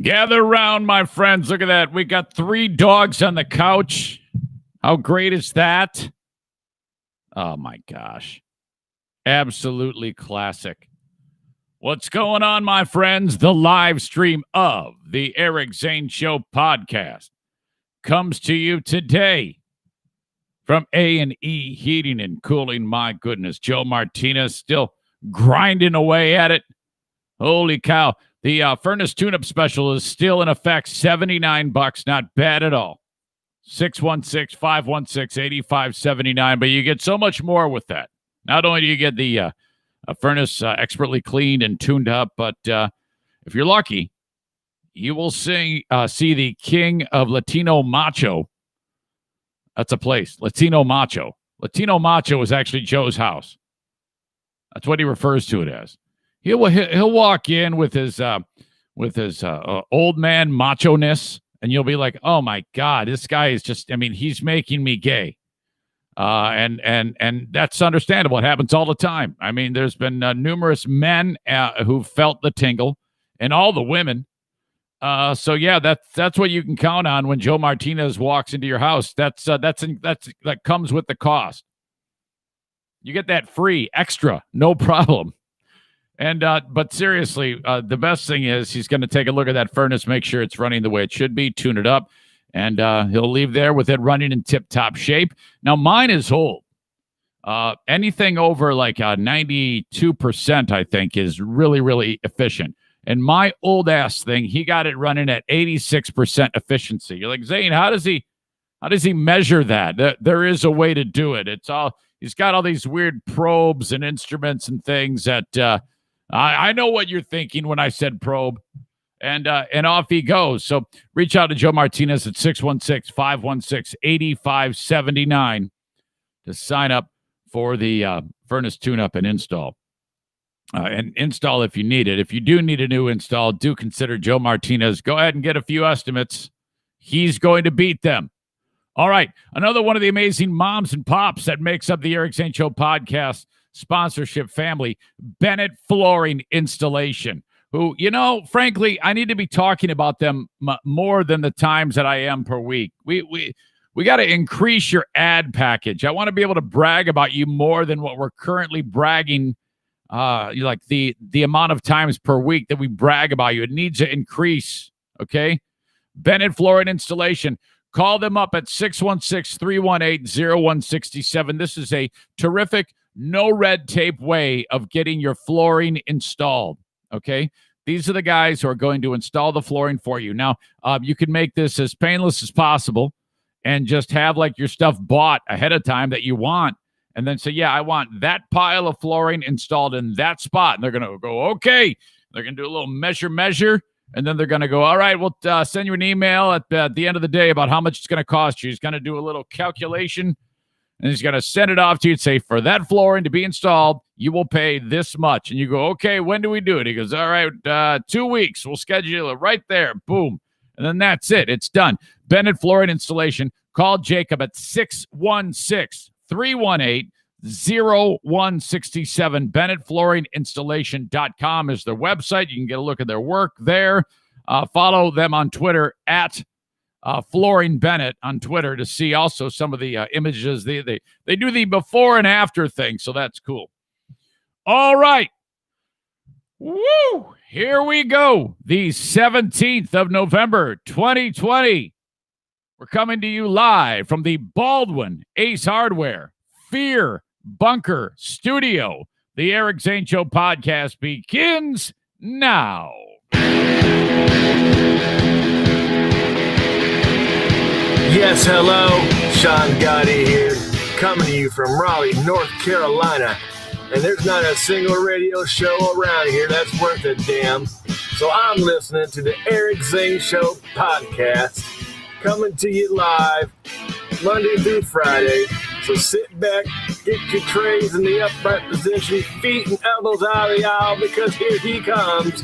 Gather around, my friends. Look at that. We got 3 dogs on the couch. How great is that? Oh, my gosh. Absolutely classic. What's going on, my friends? The live stream of the Eric Zane Show podcast comes to you today from A&E Heating and Cooling. My goodness, Joe Martinez still grinding away at it. Holy cow. The furnace tune-up special is still in effect, $79. Not bad at all. 616-516-8579. But you get so much more with that. Not only do you get the furnace expertly cleaned and tuned up, but if you're lucky, you will see the king of Latino Macho. That's a place, Latino Macho. Latino Macho is actually Joe's house. That's what he refers to it as. He'll walk in with his old man macho-ness, and you'll be like, oh my God, this guy is just, I mean, he's making me gay. And that's understandable. It happens all the time. I mean, there's been numerous men who felt the tingle, and all the women. So yeah, that's what you can count on when Joe Martinez walks into your house. That comes with the cost. You get that free, extra, no problem. And but seriously, the best thing is he's going to take a look at that furnace, make sure it's running the way it should be, tune it up, and he'll leave there with it running in tip-top shape. Now, mine is old. Anything over like 92%, I think, is really, really efficient. And my old-ass thing, he got it running at 86% efficiency. You're like, Zane, how does he measure that? There is a way to do it. He's got all these weird probes and instruments and things that I know what you're thinking when I said probe, and off he goes. So reach out to Joe Martinez at 616-516-8579 to sign up for the furnace tune-up and install. And install if you need it. If you do need a new install, do consider Joe Martinez. Go ahead and get a few estimates. He's going to beat them. All right, another one of the amazing moms and pops that makes up the Eric Zane Show podcast sponsorship family, Bennett Flooring Installation, who, frankly, I need to be talking about them more than the times that I am per week. We got to increase your ad package. I want to be able to brag about you more than what we're currently bragging, like the amount of times per week that we brag about you. It needs to increase, okay? Bennett Flooring Installation. Call them up at 616-318-0167. This is a terrific, no red tape way of getting your flooring installed, okay? These are the guys who are going to install the flooring for you. Now, you can make this as painless as possible and just have like your stuff bought ahead of time that you want, and then say, yeah, I want that pile of flooring installed in that spot. And they're going to go, okay. They're going to do a little measure. And then they're going to go, all right, we'll send you an email at the end of the day about how much it's going to cost you. He's going to do a little calculation, and he's going to send it off to you and say, for that flooring to be installed, you will pay this much. And you go, okay, when do we do it? He goes, all right, 2 weeks. We'll schedule it right there. Boom. And then that's it. It's done. Bennett Flooring Installation. Call Jacob at 616-318-0167. BennettFlooringInstallation.com is their website. You can get a look at their work there. Follow them on Twitter at Flooring Bennett on Twitter to see also some of the images. They do the before and after thing, so that's cool. All right. Woo! Here we go. The 17th of November, 2020. We're coming to you live from the Baldwin Ace Hardware Fear Bunker Studio. The Eric Zane Show podcast begins now. Yes, hello. Sean Gotti here, coming to you from Raleigh, North Carolina. And there's not a single radio show around here that's worth a damn. So I'm listening to the Eric Zane Show podcast, coming to you live Monday through Friday. So sit back, get your trays in the upright position, feet and elbows out of the aisle, because here he comes,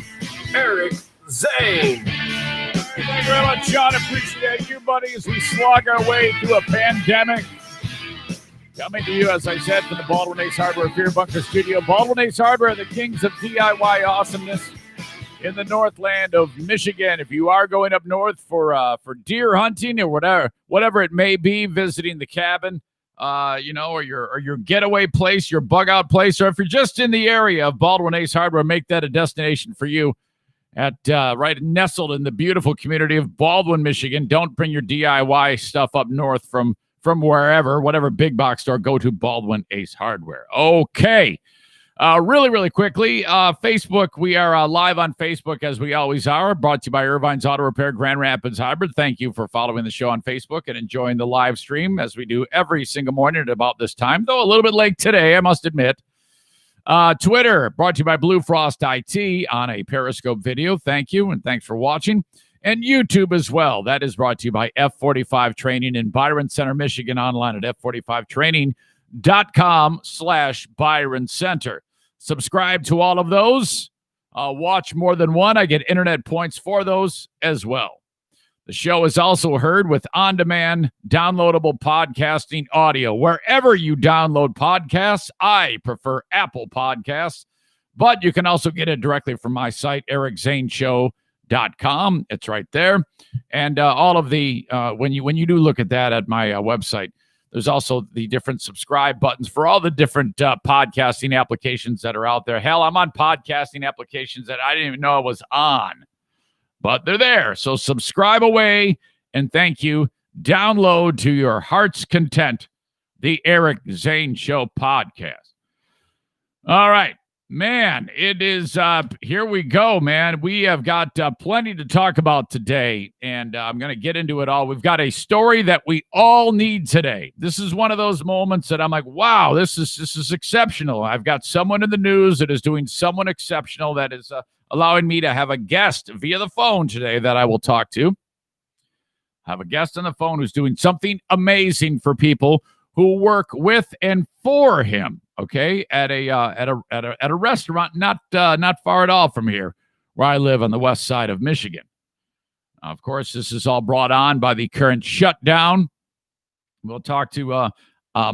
Eric Zane. Thank you very much, John. Appreciate you, buddy, as we slog our way through a pandemic. Coming to you, as I said, from the Baldwin Ace Hardware Fear Bunker Studio. Baldwin Ace Hardware, the kings of DIY awesomeness. in the Northland of Michigan. If you are going up north for deer hunting or whatever it may be, visiting the cabin, or your getaway place, your bug out place, or if you're just in the area of Baldwin Ace Hardware, make that a destination for you. At right nestled in the beautiful community of Baldwin, Michigan. Don't bring your DIY stuff up north from wherever, whatever big box store. Go to Baldwin Ace Hardware. Okay. Really quickly, Facebook. We are live on Facebook as we always are. Brought to you by Irvine's Auto Repair, Grand Rapids Hybrid. Thank you for following the show on Facebook and enjoying the live stream as we do every single morning at about this time, though a little bit late today, I must admit. Twitter, brought to you by Blue Frost IT on a Periscope video. Thank you, and thanks for watching. And YouTube as well. That is brought to you by F45 Training in Byron Center, Michigan, online at f45training.com/Byron Center. Subscribe to all of those. Watch more than one. I get internet points for those as well. The show is also heard with on-demand, downloadable podcasting audio. Wherever you download podcasts, I prefer Apple Podcasts, but you can also get it directly from my site, ericzaneshow.com. It's right there. And all of the, when you do look at that at my website, there's also the different subscribe buttons for all the different podcasting applications that are out there. Hell, I'm on podcasting applications that I didn't even know I was on. But they're there. So subscribe away, and thank you. Download to your heart's content the Eric Zane Show podcast. All right, man, it is, here we go, man. We have got plenty to talk about today, and I'm going to get into it all. We've got a story that we all need today. This is one of those moments that I'm like, wow, this is exceptional. I've got someone in the news that is doing someone exceptional that is allowing me to have a guest via the phone today that I will talk to. Have a guest on the phone who's doing something amazing for people who work with and for him. Okay, at a restaurant not far at all from here, where I live on the west side of Michigan. Of course, this is all brought on by the current shutdown. We'll talk to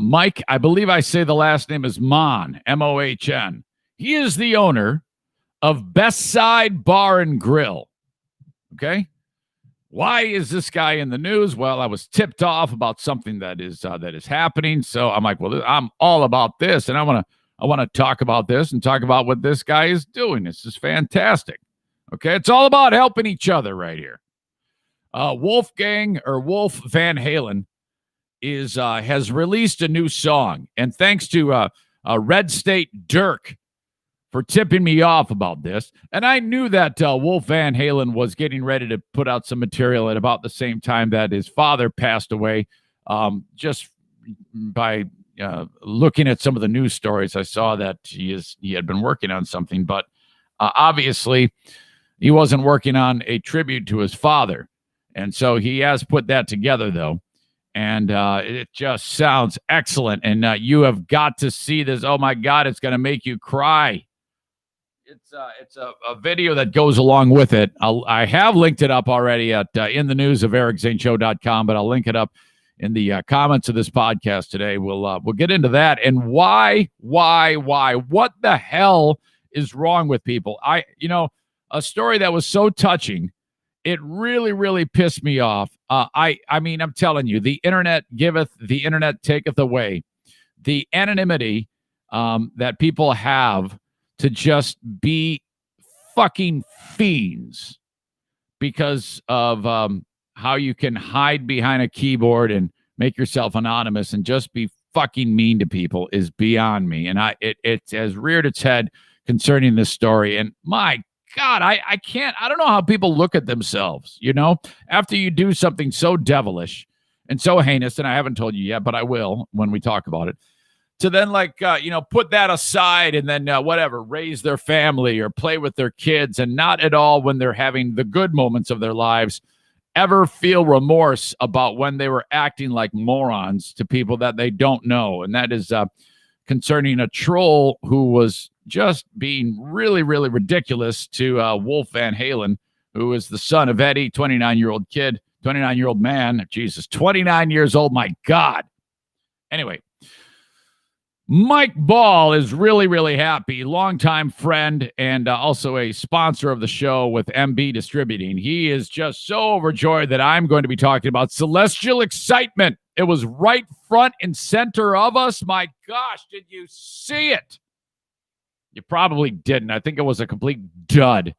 Mike. I believe I say the last name is Mohn, Mohn. He is the owner of Best Side Bar and Grill. Okay, why is this guy in the news? Well, I was tipped off about something that is happening, so I'm like, well, I'm all about this, and I want to talk about this and talk about what this guy is doing. This is fantastic. Okay, it's all about helping each other right here. Wolf Van Halen has released a new song, and thanks to Red State Dirk for tipping me off about this. And I knew that Wolf Van Halen was getting ready to put out some material at about the same time that his father passed away. Just by looking at some of the news stories, I saw that he had been working on something, but obviously he wasn't working on a tribute to his father. And so he has put that together, though. And it just sounds excellent. And you have got to see this. Oh, my God, it's going to make you cry. It's a video that goes along with it. I have linked it up already at in the news of ericzaneshow.com, but I'll link it up in the comments of this podcast today. We'll get into that and why, what the hell is wrong with people? A story that was so touching, it really, really pissed me off. I mean, I'm telling you, the internet giveth, the internet taketh away. The anonymity that people have to just be fucking fiends because of how you can hide behind a keyboard and make yourself anonymous and just be fucking mean to people is beyond me. And it has reared its head concerning this story. And my God, I don't know how people look at themselves, after you do something so devilish and so heinous, and I haven't told you yet, but I will when we talk about it. To then put that aside and then raise their family or play with their kids, and not at all when they're having the good moments of their lives ever feel remorse about when they were acting like morons to people that they don't know. And that is concerning a troll who was just being really, really ridiculous to Wolf Van Halen, who is the son of Eddie, 29-year-old man. Jesus, 29 years old. My God. Anyway. Mike Ball is really, really happy. Longtime friend and also a sponsor of the show with MB Distributing. He is just so overjoyed that I'm going to be talking about Celestial Excitement. It was right front and center of us. My gosh, did you see it? You probably didn't. I think it was a complete dud.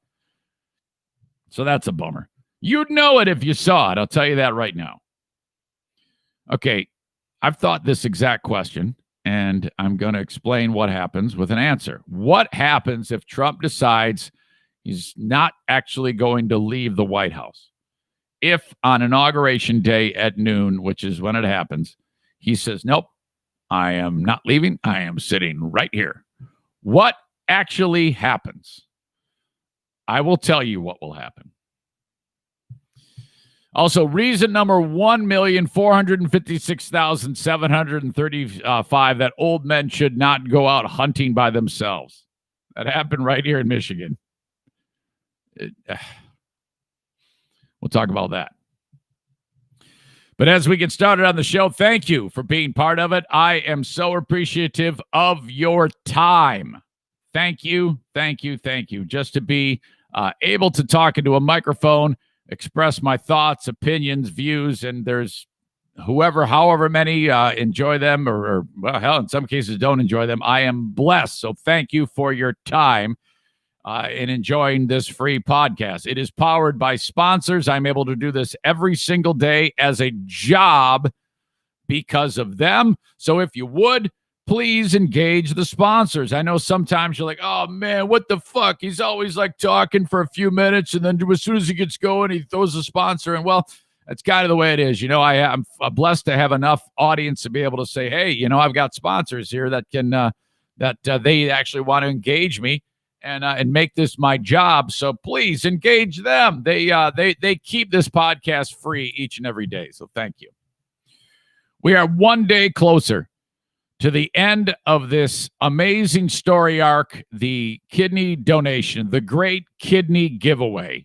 So that's a bummer. You'd know it if you saw it. I'll tell you that right now. Okay, I've thought this exact question, and I'm going to explain what happens with an answer. What happens if Trump decides he's not actually going to leave the White House? If on Inauguration Day at noon, which is when it happens, he says, nope, I am not leaving. I am sitting right here. What actually happens? I will tell you what will happen. Also, reason number 1,456,735 that old men should not go out hunting by themselves. That happened right here in Michigan. We'll talk about that. But as we get started on the show, thank you for being part of it. I am so appreciative of your time. Thank you, thank you, thank you. Just to be able to talk into a microphone, express my thoughts, opinions, views, and there's however many enjoy them or well, hell, in some cases don't enjoy them. I am blessed. So thank you for your time in enjoying this free podcast. It is powered by sponsors. I'm able to do this every single day as a job because of them. So if you would, please engage the sponsors. I know sometimes you're like, oh, man, what the fuck? He's always like talking for a few minutes, and then as soon as he gets going, he throws a sponsor. And, well, that's kind of the way it is. You know, I'm blessed to have enough audience to be able to say, hey, you know, I've got sponsors here that can they actually want to engage me and make this my job. So please engage them. They keep this podcast free each and every day. So thank you. We are one day closer to the end of this amazing story arc, the kidney donation, the great kidney giveaway.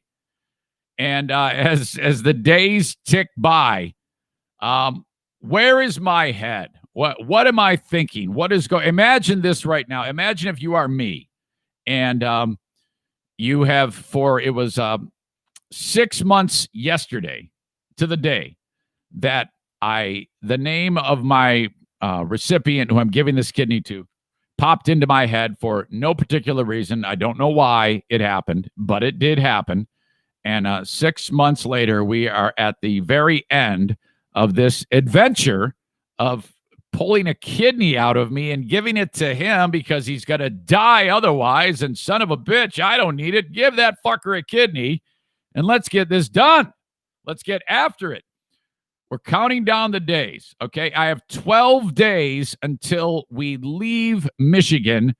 And as the days tick by, where is my head? What am I thinking? What is going? Imagine this right now. Imagine if you are me, and you have it was 6 months yesterday to the day that the name of my recipient who I'm giving this kidney to popped into my head for no particular reason. I don't know why it happened, but it did happen. And 6 months later, we are at the very end of this adventure of pulling a kidney out of me and giving it to him because he's going to die otherwise. And son of a bitch, I don't need it. Give that fucker a kidney and let's get this done. Let's get after it. We're counting down the days, okay? I have 12 days until we leave Michigan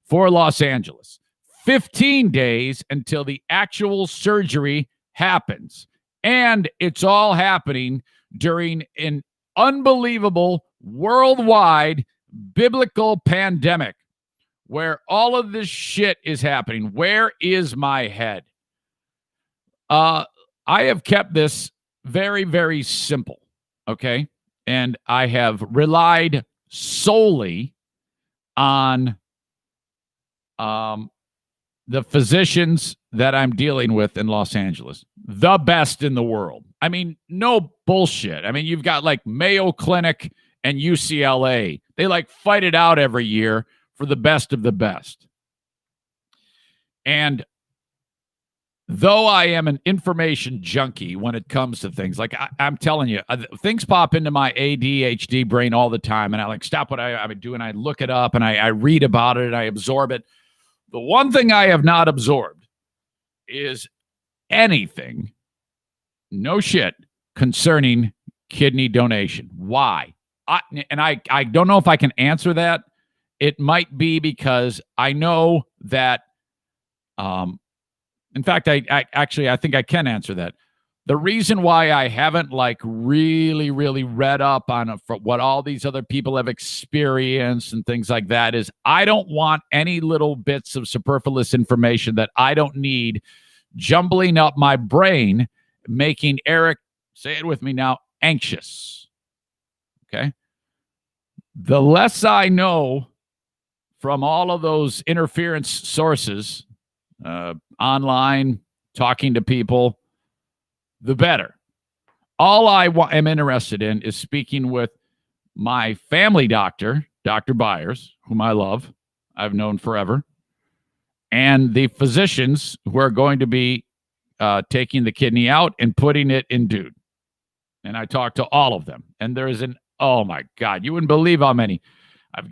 for Los Angeles. 15 days until the actual surgery happens. And it's all happening during an unbelievable worldwide biblical pandemic where all of this shit is happening. Where is my head? I have kept this very, very simple, okay? And I have relied solely on the physicians that I'm dealing with in Los Angeles. The best in the world. I mean, no bullshit. I mean, you've got like Mayo Clinic and UCLA. They like fight it out every year for the best of the best. And though I am an information junkie when it comes to things, like I'm telling you, things pop into my ADHD brain all the time, and I like stop what I'm doing. I look it up, and I read about it, and I absorb it. The one thing I have not absorbed is anything, no shit, concerning kidney donation. Why? I don't know if I can answer that. It might be because I know that in fact, I think I can answer that. The reason why I haven't like really read up on what all these other people have experienced and things like that is I don't want any little bits of superfluous information that I don't need jumbling up my brain, making Eric, say it with me now, anxious. Okay? The less I know from all of those interference sources, online, talking to people, the better. All I am interested in is speaking with my family doctor, Dr. Byers, whom I love, I've known forever, and the physicians who are going to be taking the kidney out and putting it in dude. And I talked to all of them. And there is oh my God, you wouldn't believe how many. You've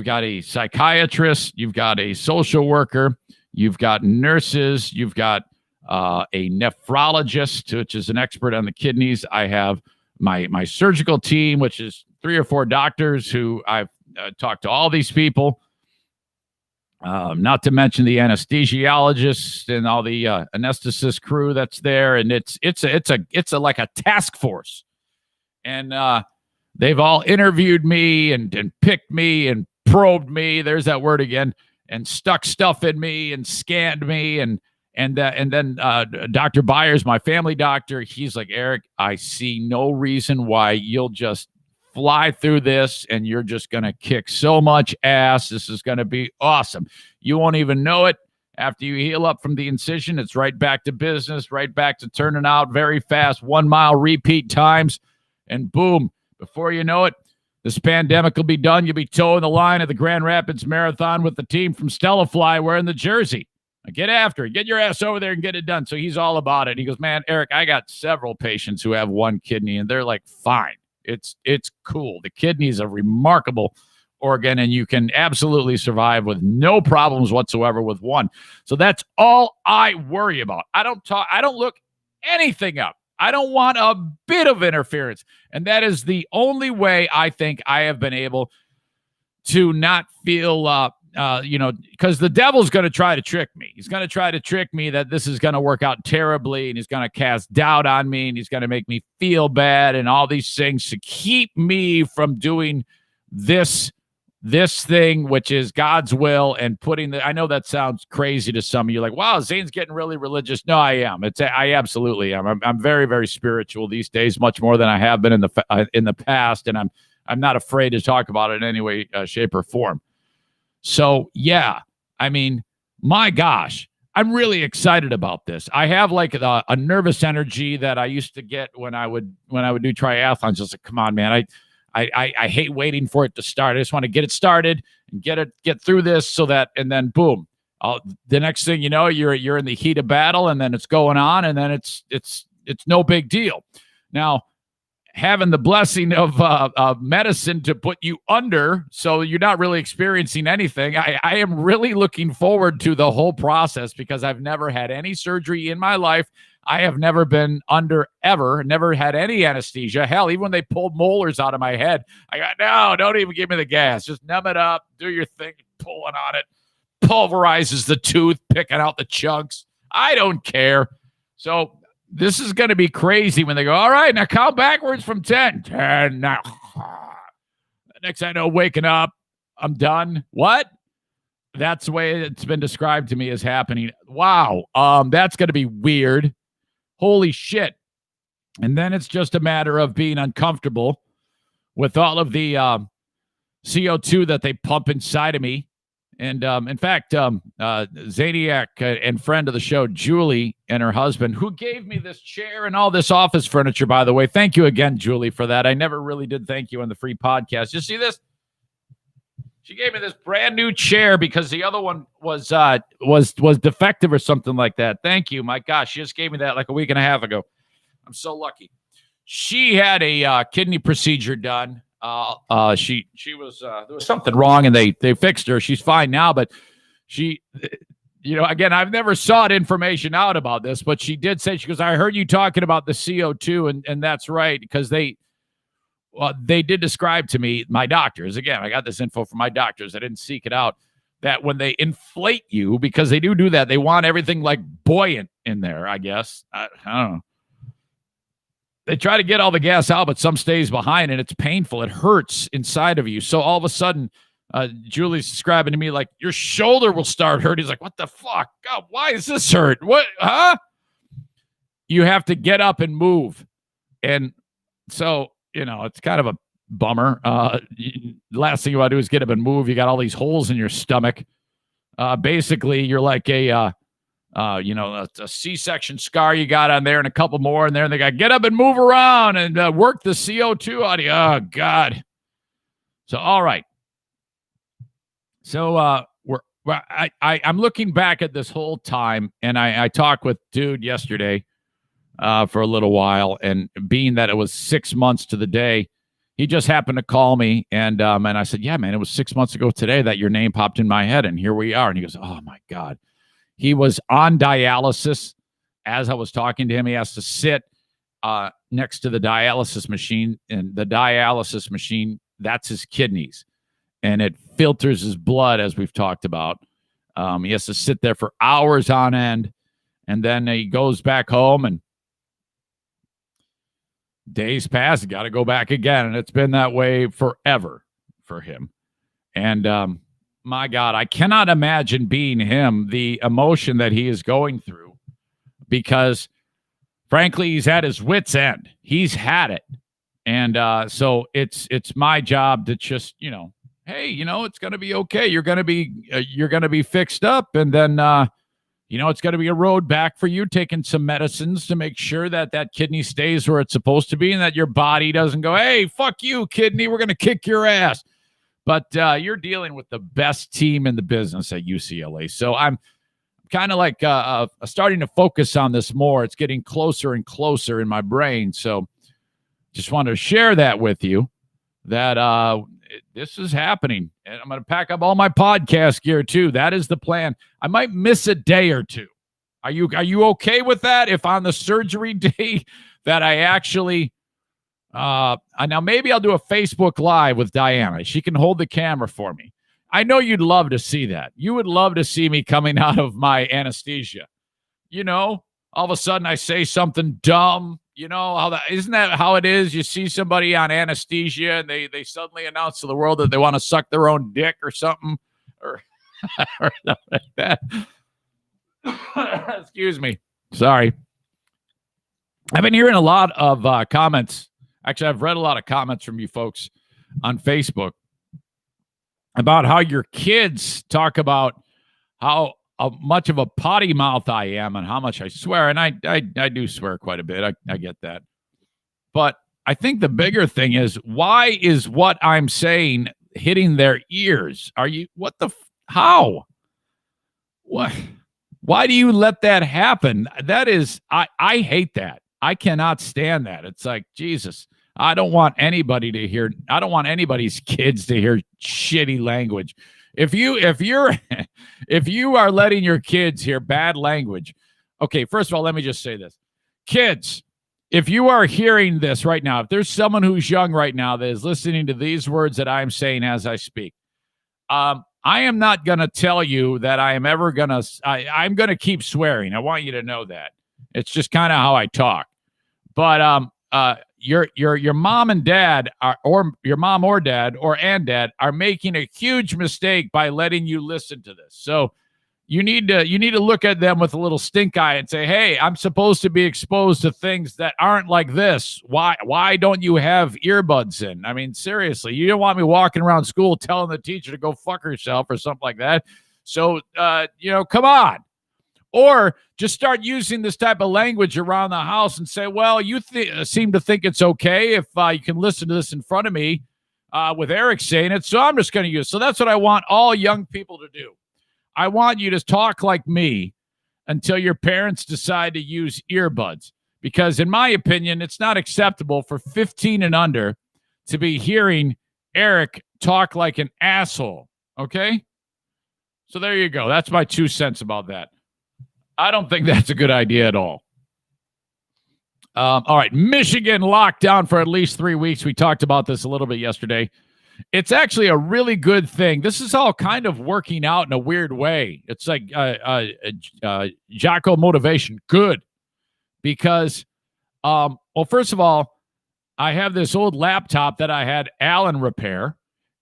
got a psychiatrist, you've got a social worker, you've got nurses, you've got a nephrologist, which is an expert on the kidneys. I have my surgical team, which is 3 or 4 doctors who I've talked to all these people. Not to mention the anesthesiologist and all the anesthetist crew that's there, and it's like a task force, and they've all interviewed me and picked me and probed me. There's that word again, and stuck stuff in me and scanned me, and then Dr. Byers, my family doctor, he's like, Eric, I see no reason why you'll just fly through this and you're just going to kick so much ass. This is going to be awesome. You won't even know it. After you heal up from the incision, it's right back to business, right back to turning out very fast, 1 mile repeat times, and boom, before you know it, this pandemic will be done. You'll be towing the line at the Grand Rapids Marathon with the team from Stella Fly wearing the jersey. Get after it. Get your ass over there and get it done. So he's all about it. He goes, man, Eric, I got several patients who have one kidney, and they're like, fine. It's cool. The kidney is a remarkable organ, and you can absolutely survive with no problems whatsoever with one. So that's all I worry about. I don't look anything up. I don't want a bit of interference. And that is the only way I think I have been able to not feel, because the devil's going to try to trick me. He's going to try to trick me that this is going to work out terribly, and he's going to cast doubt on me, and he's going to make me feel bad and all these things to keep me from doing this thing, which is God's will, and I know that sounds crazy to some of you, like, wow, Zane's getting really religious. No, I am. I absolutely am. I'm very, very spiritual these days, much more than I have been in the past, and I'm not afraid to talk about it in any way, shape, or form. So, yeah, I mean, my gosh, I'm really excited about this. I have like a nervous energy that I used to get when I would do triathlons. Just like, come on, man, I hate waiting for it to start. I just want to get it started and get through this so that, and then boom, the next thing you know, you're in the heat of battle, and then it's going on, and then it's no big deal. Now, having the blessing of medicine to put you under, so you're not really experiencing anything. I am really looking forward to the whole process because I've never had any surgery in my life. I have never been under ever, never had any anesthesia. Hell, even when they pulled molars out of my head, I got, no, don't even give me the gas. Just numb it up, do your thing, pulling on it, pulverizes the tooth, picking out the chunks. I don't care. So this is going to be crazy when they go, all right, now count backwards from 10. 10 now. Next I know, waking up, I'm done. What? That's the way it's been described to me as happening. Wow. That's going to be weird. Holy shit. And then it's just a matter of being uncomfortable with all of the CO2 that they pump inside of me. And in fact, Zaniac and friend of the show, Julie, and her husband, who gave me this chair and all this office furniture, by the way. Thank you again, Julie, for that. I never really did thank you on the free podcast. You see this? She gave me this brand new chair because the other one was defective or something like that. Thank you. My gosh, she just gave me that like a week and a half ago. I'm so lucky. She had a kidney procedure done. She was there was something wrong, and they fixed her. She's fine now, but she, again, I've never sought information out about this, but she did say, she goes, I heard you talking about the CO2, and that's right, because they did describe to me, my doctors, again, I got this info from my doctors, I didn't seek it out, that when they inflate you, because they do that, they want everything like buoyant in there, I guess. I don't know. They try to get all the gas out, but some stays behind, and it's painful. It hurts inside of you. So all of a sudden, Julie's describing to me like, your shoulder will start hurting. He's like, what the fuck? God, why is this hurt? What? Huh? You have to get up and move. And so, it's kind of a bummer. Last thing you want to do is get up and move. You got all these holes in your stomach. Basically, you're like a C-section scar you got on there and a couple more in there. And they got get up and move around and work the CO2 out of you. Oh, God. So, all right. So I'm looking back at this whole time, and I talked with dude yesterday for a little while, and being that it was 6 months to the day, he just happened to call me, and I said, yeah, man, it was 6 months ago today that your name popped in my head, and here we are. And he goes, oh, my God. He was on dialysis. As I was talking to him, he has to sit next to the dialysis machine, and the dialysis machine, that's his kidneys, and it filters his blood, as we've talked about. He has to sit there for hours on end, and then he goes back home, and days pass, got to go back again, and it's been that way forever for him. And my God, I cannot imagine being him, the emotion that he is going through, because frankly, he's at his wit's end. He's had it. And so it's my job to just, hey, it's going to be okay. You're going to be fixed up. And then, it's going to be a road back for you, taking some medicines to make sure that kidney stays where it's supposed to be, and that your body doesn't go, hey, fuck you, kidney, we're going to kick your ass. But you're dealing with the best team in the business at UCLA. So I'm kind of like starting to focus on this more. It's getting closer and closer in my brain. So just wanted to share that with you, that this is happening. And I'm going to pack up all my podcast gear too. That is the plan. I might miss a day or two. Are you okay with that? If on the surgery day that I actually, now maybe I'll do a Facebook Live with Diana. She can hold the camera for me. I know you'd love to see that. You would love to see me coming out of my anesthesia. All of a sudden I say something dumb. Isn't that how it is? You see somebody on anesthesia and they suddenly announce to the world that they want to suck their own dick or something, or something like that. Excuse me. Sorry. I've been hearing a lot of comments. Actually, I've read a lot of comments from you folks on Facebook about how your kids talk about how much of a potty mouth I am and how much I swear. And I do swear quite a bit. I get that. But I think the bigger thing is, why is what I'm saying hitting their ears? How? What? Why do you let that happen? That is, I hate that. I cannot stand that. It's like, Jesus, I don't want anybody's kids to hear shitty language. If you are letting your kids hear bad language, okay, first of all, let me just say this. Kids, if you are hearing this right now, if there's someone who's young right now that is listening to these words that I'm saying as I speak, I am not going to tell you that I'm going to keep swearing. I want you to know that. It's just kind of how I talk. But your mom and dad or your mom or dad and dad are making a huge mistake by letting you listen to this. So you need to look at them with a little stink eye and say, hey, I'm supposed to be exposed to things that aren't like this. Why don't you have earbuds in? I mean, seriously, you don't want me walking around school telling the teacher to go fuck herself or something like that. So, come on. Or just start using this type of language around the house and say, well, you seem to think it's okay if you can listen to this in front of me with Eric saying it, so I'm just going to use it. So that's what I want all young people to do. I want you to talk like me until your parents decide to use earbuds. Because in my opinion, it's not acceptable for 15 and under to be hearing Eric talk like an asshole. Okay? So there you go. That's my 2 cents about that. I don't think that's a good idea at all. All right. Michigan locked down for at least 3 weeks. We talked about this a little bit yesterday. It's actually a really good thing. This is all kind of working out in a weird way. It's like Jocko motivation. Good. Because, first of all, I have this old laptop that I had Alan repair,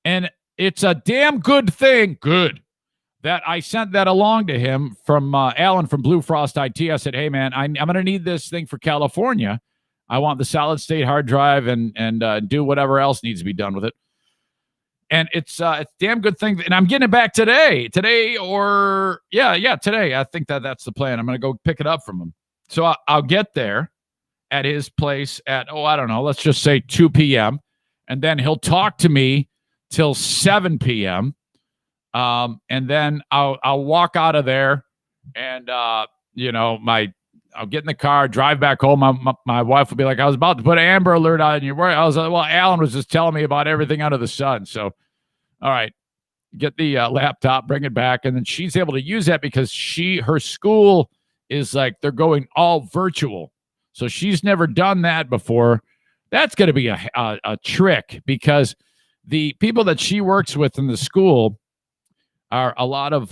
and it's a damn good thing. Good. That I sent that along to him from Alan from Blue Frost IT. I said, hey, man, I'm going to need this thing for California. I want the solid state hard drive and do whatever else needs to be done with it. And it's a damn good thing. And I'm getting it back today. Today. I think that's the plan. I'm going to go pick it up from him. So I'll get there at his place at, I don't know, let's just say 2 p.m. And then he'll talk to me till 7 p.m. And then I'll walk out of there and, I'll get in the car, drive back home. My wife will be like, I was about to put an Amber Alert on your work. I was like, well, Alan was just telling me about everything under the sun. So, all right, get the laptop, bring it back. And then she's able to use that because her school is like, they're going all virtual. So she's never done that before. That's going to be a trick because the people that she works with in the school are a lot of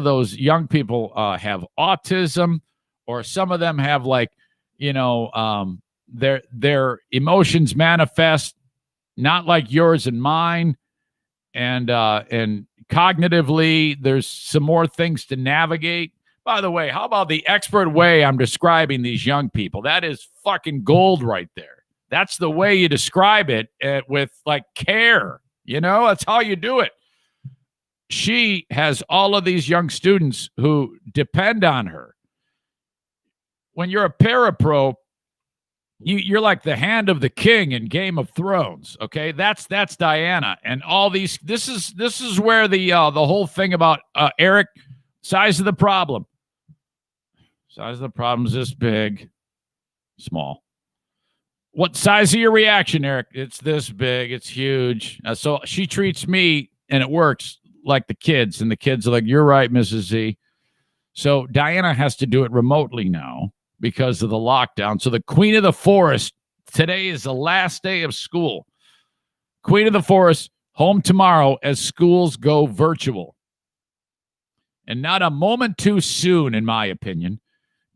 those young people have autism, or some of them have their emotions manifest not like yours and mine, and cognitively there's some more things to navigate. By the way, how about the expert way I'm describing these young people? That is fucking gold right there. That's the way you describe it with like care. That's how you do it. She has all of these young students who depend on her. When you're a parapro, you're like the hand of the king in Game of Thrones. Okay, that's Diana, and all these. This is where the whole thing about Eric, size of the problem. Size of the problem is this big, small. What size of your reaction, Eric? It's this big. It's huge. So she treats me, and it works like the kids, and the kids are like, "You're right, Mrs. Z." So Diana has to do it remotely now because of the lockdown. So the Queen of the Forest, today is the last day of school. Queen of the Forest, home tomorrow as schools go virtual. And not a moment too soon, in my opinion,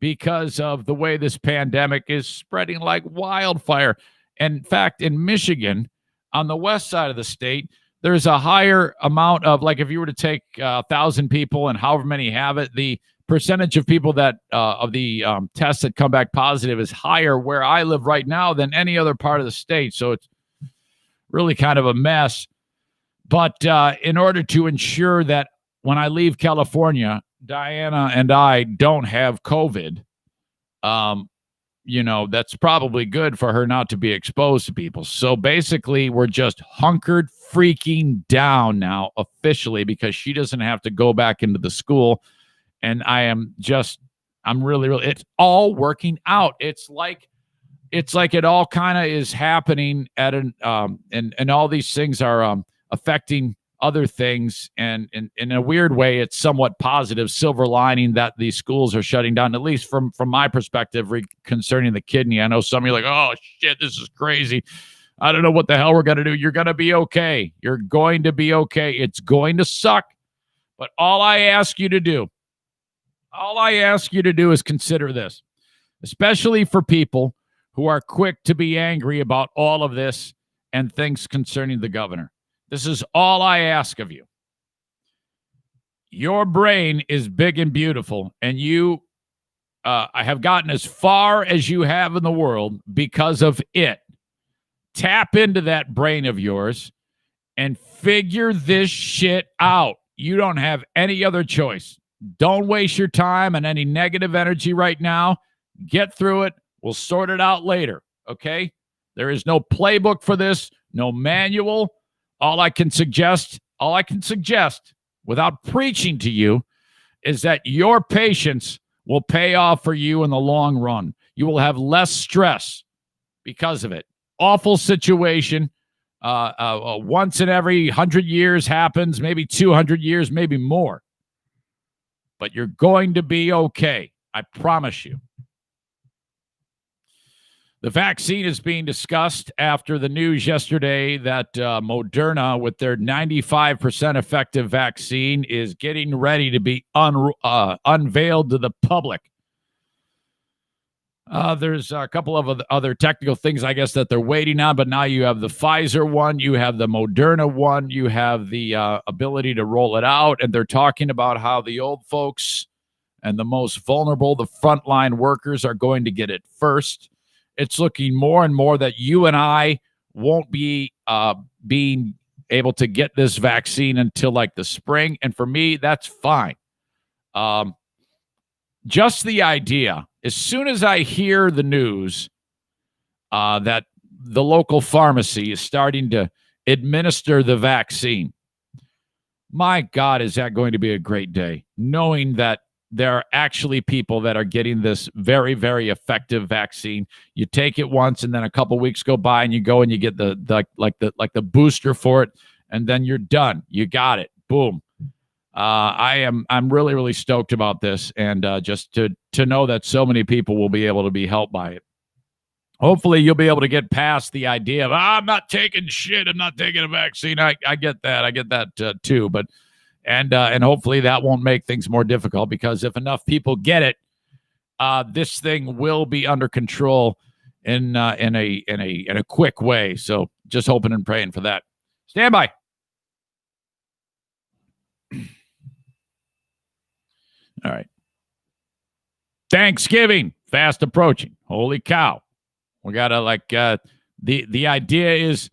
because of the way this pandemic is spreading like wildfire. In fact, in Michigan, on the west side of the state, there's a higher amount of, like, if you were to take 1,000 people and however many have it, the percentage of people that of the tests that come back positive is higher where I live right now than any other part of the state. So it's really kind of a mess. But in order to ensure that when I leave California, Diana and I don't have COVID, that's probably good for her not to be exposed to people. So basically, we're just hunkered freaking down now officially because she doesn't have to go back into the school. And I'm really, it's all working out. It's like it all kind of is happening at and all these things are affecting other things. And in a weird way, it's somewhat positive silver lining that these schools are shutting down, at least from my perspective concerning the kidney. I know some of you are like, oh shit, this is crazy. I don't know what the hell we're going to do. You're going to be okay. You're going to be okay. It's going to suck. But all I ask you to do is consider this, especially for people who are quick to be angry about all of this and things concerning the governor. This is all I ask of you. Your brain is big and beautiful, and you have gotten as far as you have in the world because of it. Tap into that brain of yours and figure this shit out. You don't have any other choice. Don't waste your time on any negative energy right now. Get through it. We'll sort it out later, okay? There is no playbook for this, no manual. All I can suggest without preaching to you is that your patience will pay off for you in the long run. You will have less stress because of it. Awful situation. Once in every 100 years happens, maybe 200 years, maybe more. But you're going to be okay. I promise you. The vaccine is being discussed after the news yesterday that Moderna, with their 95% effective vaccine, is getting ready to be unveiled to the public. There's a couple of other technical things, I guess, that they're waiting on, but now you have the Pfizer one, you have the Moderna one, you have the ability to roll it out, and they're talking about how the old folks and the most vulnerable, the frontline workers, are going to get it first. it's looking more and more that you and I won't be being able to get this vaccine until like the spring. And for me, that's fine. Just the idea, as soon as I hear the news that the local pharmacy is starting to administer the vaccine, my God, is that going to be a great day, knowing that there are actually people that are getting this very, very effective vaccine. You take it once, and then a couple weeks go by, and you go and you get the booster for it, and then you're done. You got it. Boom. I'm really, really stoked about this, and just to know that so many people will be able to be helped by it. Hopefully, you'll be able to get past the idea of I'm not taking shit. I'm not taking a vaccine. I get that. I get that too. But and hopefully that won't make things more difficult, because if enough people get it, this thing will be under control in a quick way. So just hoping and praying for that. Stand by. All right. Thanksgiving fast approaching. Holy cow. We got to the idea is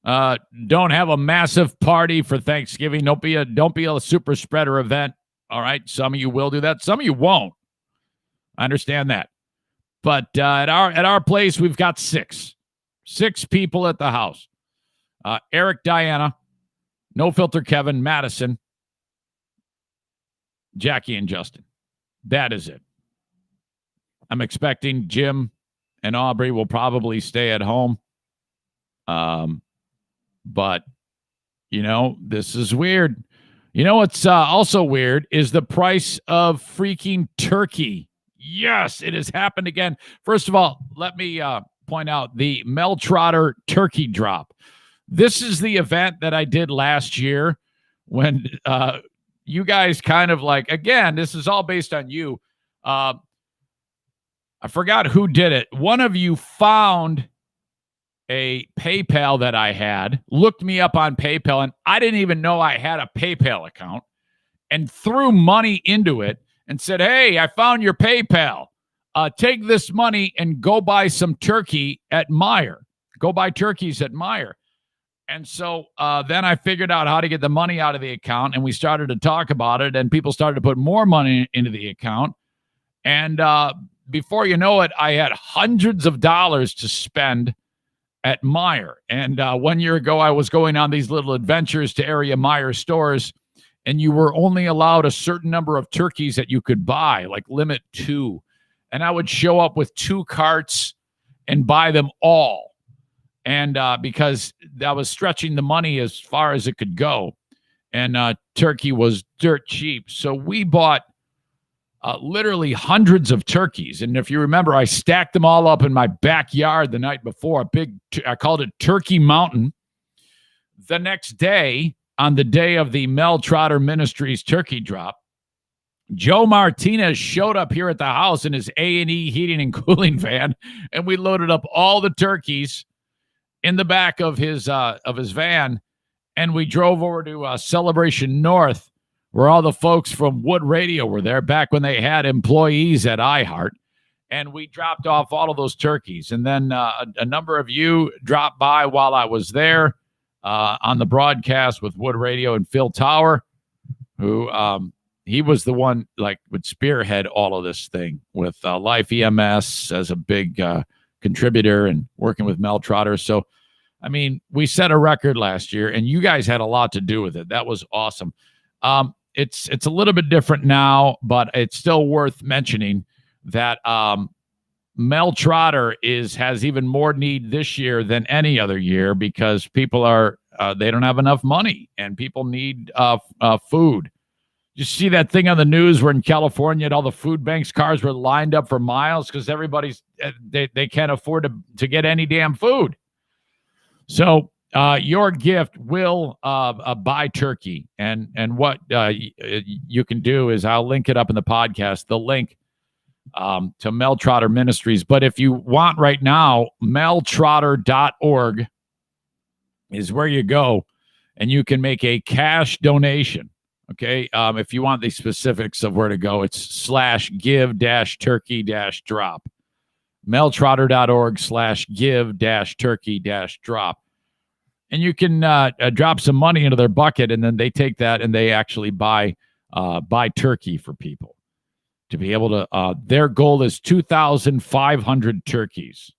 don't have a massive party for Thanksgiving. Don't be a super spreader event. All right. Some of you will do that. Some of you won't. I understand that. But at our place, we've got six people at the house. Eric, Diana, No Filter Kevin, Madison, Jackie, and Justin. That is it. I'm expecting Jim and Aubrey will probably stay at home. But, this is weird. What's also weird is the price of freaking turkey. Yes, it has happened again. First of all, let me point out the Mel Trotter turkey drop. This is the event that I did last year when you guys kind of again, this is all based on you. I forgot who did it. One of you found a PayPal that I had, looked me up on PayPal, and I didn't even know I had a PayPal account, and threw money into it and said, hey, I found your PayPal. Take this money and go buy some turkey at Meijer. Go buy turkeys at Meijer. And so then I figured out how to get the money out of the account, and we started to talk about it, and people started to put more money into the account. And before you know it, I had hundreds of dollars to spend at Meijer. And 1 year ago, I was going on these little adventures to area Meijer stores, and you were only allowed a certain number of turkeys that you could buy, like limit 2. And I would show up with 2 carts and buy them all. And because that was stretching the money as far as it could go. And turkey was dirt cheap. So we bought literally hundreds of turkeys. And if you remember, I stacked them all up in my backyard the night before. I called it Turkey Mountain. The next day, on the day of the Mel Trotter Ministries turkey drop, Joe Martinez showed up here at the house in his A&E heating and cooling van, and we loaded up all the turkeys in the back of his van, and we drove over to Celebration North, where all the folks from Wood Radio were there back when they had employees at iHeart. And we dropped off all of those turkeys. And then a number of you dropped by while I was there on the broadcast with Wood Radio, and Phil Tower, who he was the one would spearhead all of this thing with Life EMS as a big contributor and working with Mel Trotter. So, I mean, we set a record last year, and you guys had a lot to do with it. That was awesome. It's a little bit different now, but it's still worth mentioning that Mel Trotter has even more need this year than any other year, because people they don't have enough money, and people need food. You see that thing on the news where in California, all the food banks cars were lined up for miles because everybody's they can't afford to get any damn food. So your gift will buy turkey, and what you can do is I'll link it up in the podcast, the link to Mel Trotter Ministries. But if you want right now, meltrotter.org is where you go, and you can make a cash donation. Okay. If you want the specifics of where to go, it's /give-turkey-drop. meltrotter.org/give-turkey-drop. And you can drop some money into their bucket, and then they take that and they actually buy turkey for people to be able to. Their goal is 2,500 turkeys.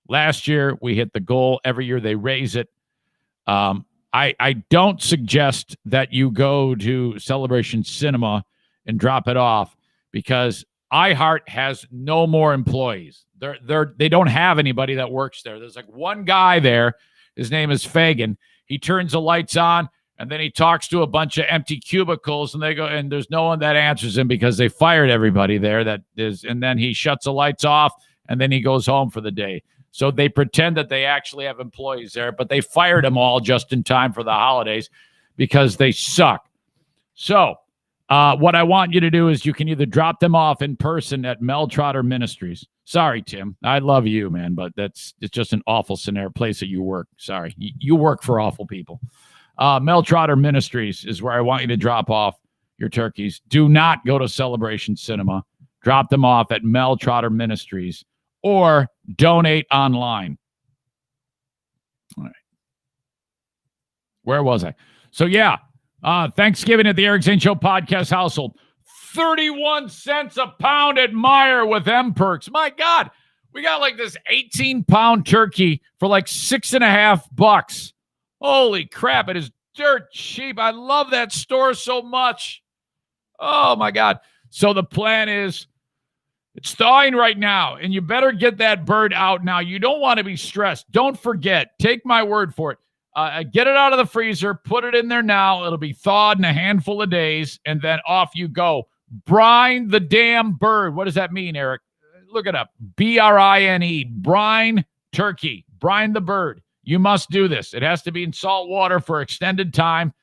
Last year, we hit the goal. Every year, they raise it. I don't suggest that you go to Celebration Cinema and drop it off because iHeart has no more employees. They don't have anybody that works there. There's like one guy there. His name is Fagan. He turns the lights on, and then he talks to a bunch of empty cubicles, and they go, and there's no one that answers him because they fired everybody there. And then he shuts the lights off, and then he goes home for the day. So they pretend that they actually have employees there, but they fired them all just in time for the holidays because they suck. So what I want you to do is you can either drop them off in person at Mel Trotter Ministries. Sorry, Tim. I love you, man, but it's just an awful scenario, place that you work. Sorry. You work for awful people. Mel Trotter Ministries is where I want you to drop off your turkeys. Do not go to Celebration Cinema. Drop them off at Mel Trotter Ministries or donate online. All right. Where was I? So, yeah. Thanksgiving at the Eric Zane Show podcast household. 31 cents a pound at Meijer with M-Perks. My God, we got like this 18-pound turkey for like $6.50. Holy crap, it is dirt cheap. I love that store so much. Oh, my God. So the plan is it's thawing right now, and you better get that bird out now. You don't want to be stressed. Don't forget. Take my word for it. Get it out of the freezer, put it in there now. It'll be thawed in a handful of days, and then off you go. Brine the damn bird. What does that mean, Eric? Look it up. B-R-I-N-E. Brine turkey. Brine the bird. You must do this. It has to be in salt water for extended time,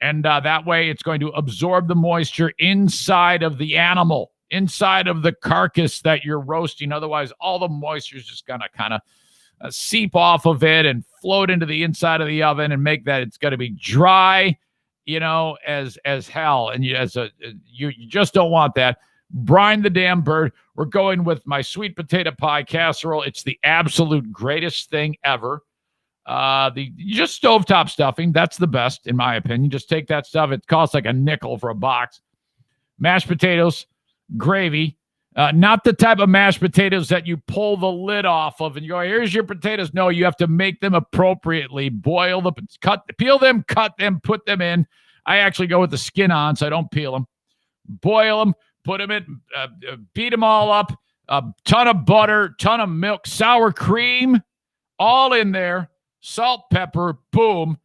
and that way it's going to absorb the moisture inside of the animal, inside of the carcass that you're roasting. Otherwise, all the moisture is just going to kind of seep off of it and float into the inside of the oven and make that it's going to be dry, as hell. And you just don't want that. Brine the damn bird. We're going with my sweet potato pie casserole. It's the absolute greatest thing ever. Just stovetop stuffing. That's the best, in my opinion. Just take that stuff. It costs like a nickel for a box. Mashed potatoes, gravy. Not the type of mashed potatoes that you pull the lid off of and you go, here's your potatoes. No, you have to make them appropriately. Boil them, peel them, cut them, put them in. I actually go with the skin on, so I don't peel them. Boil them, put them in, beat them all up. A ton of butter, ton of milk, sour cream, all in there. Salt, pepper, boom.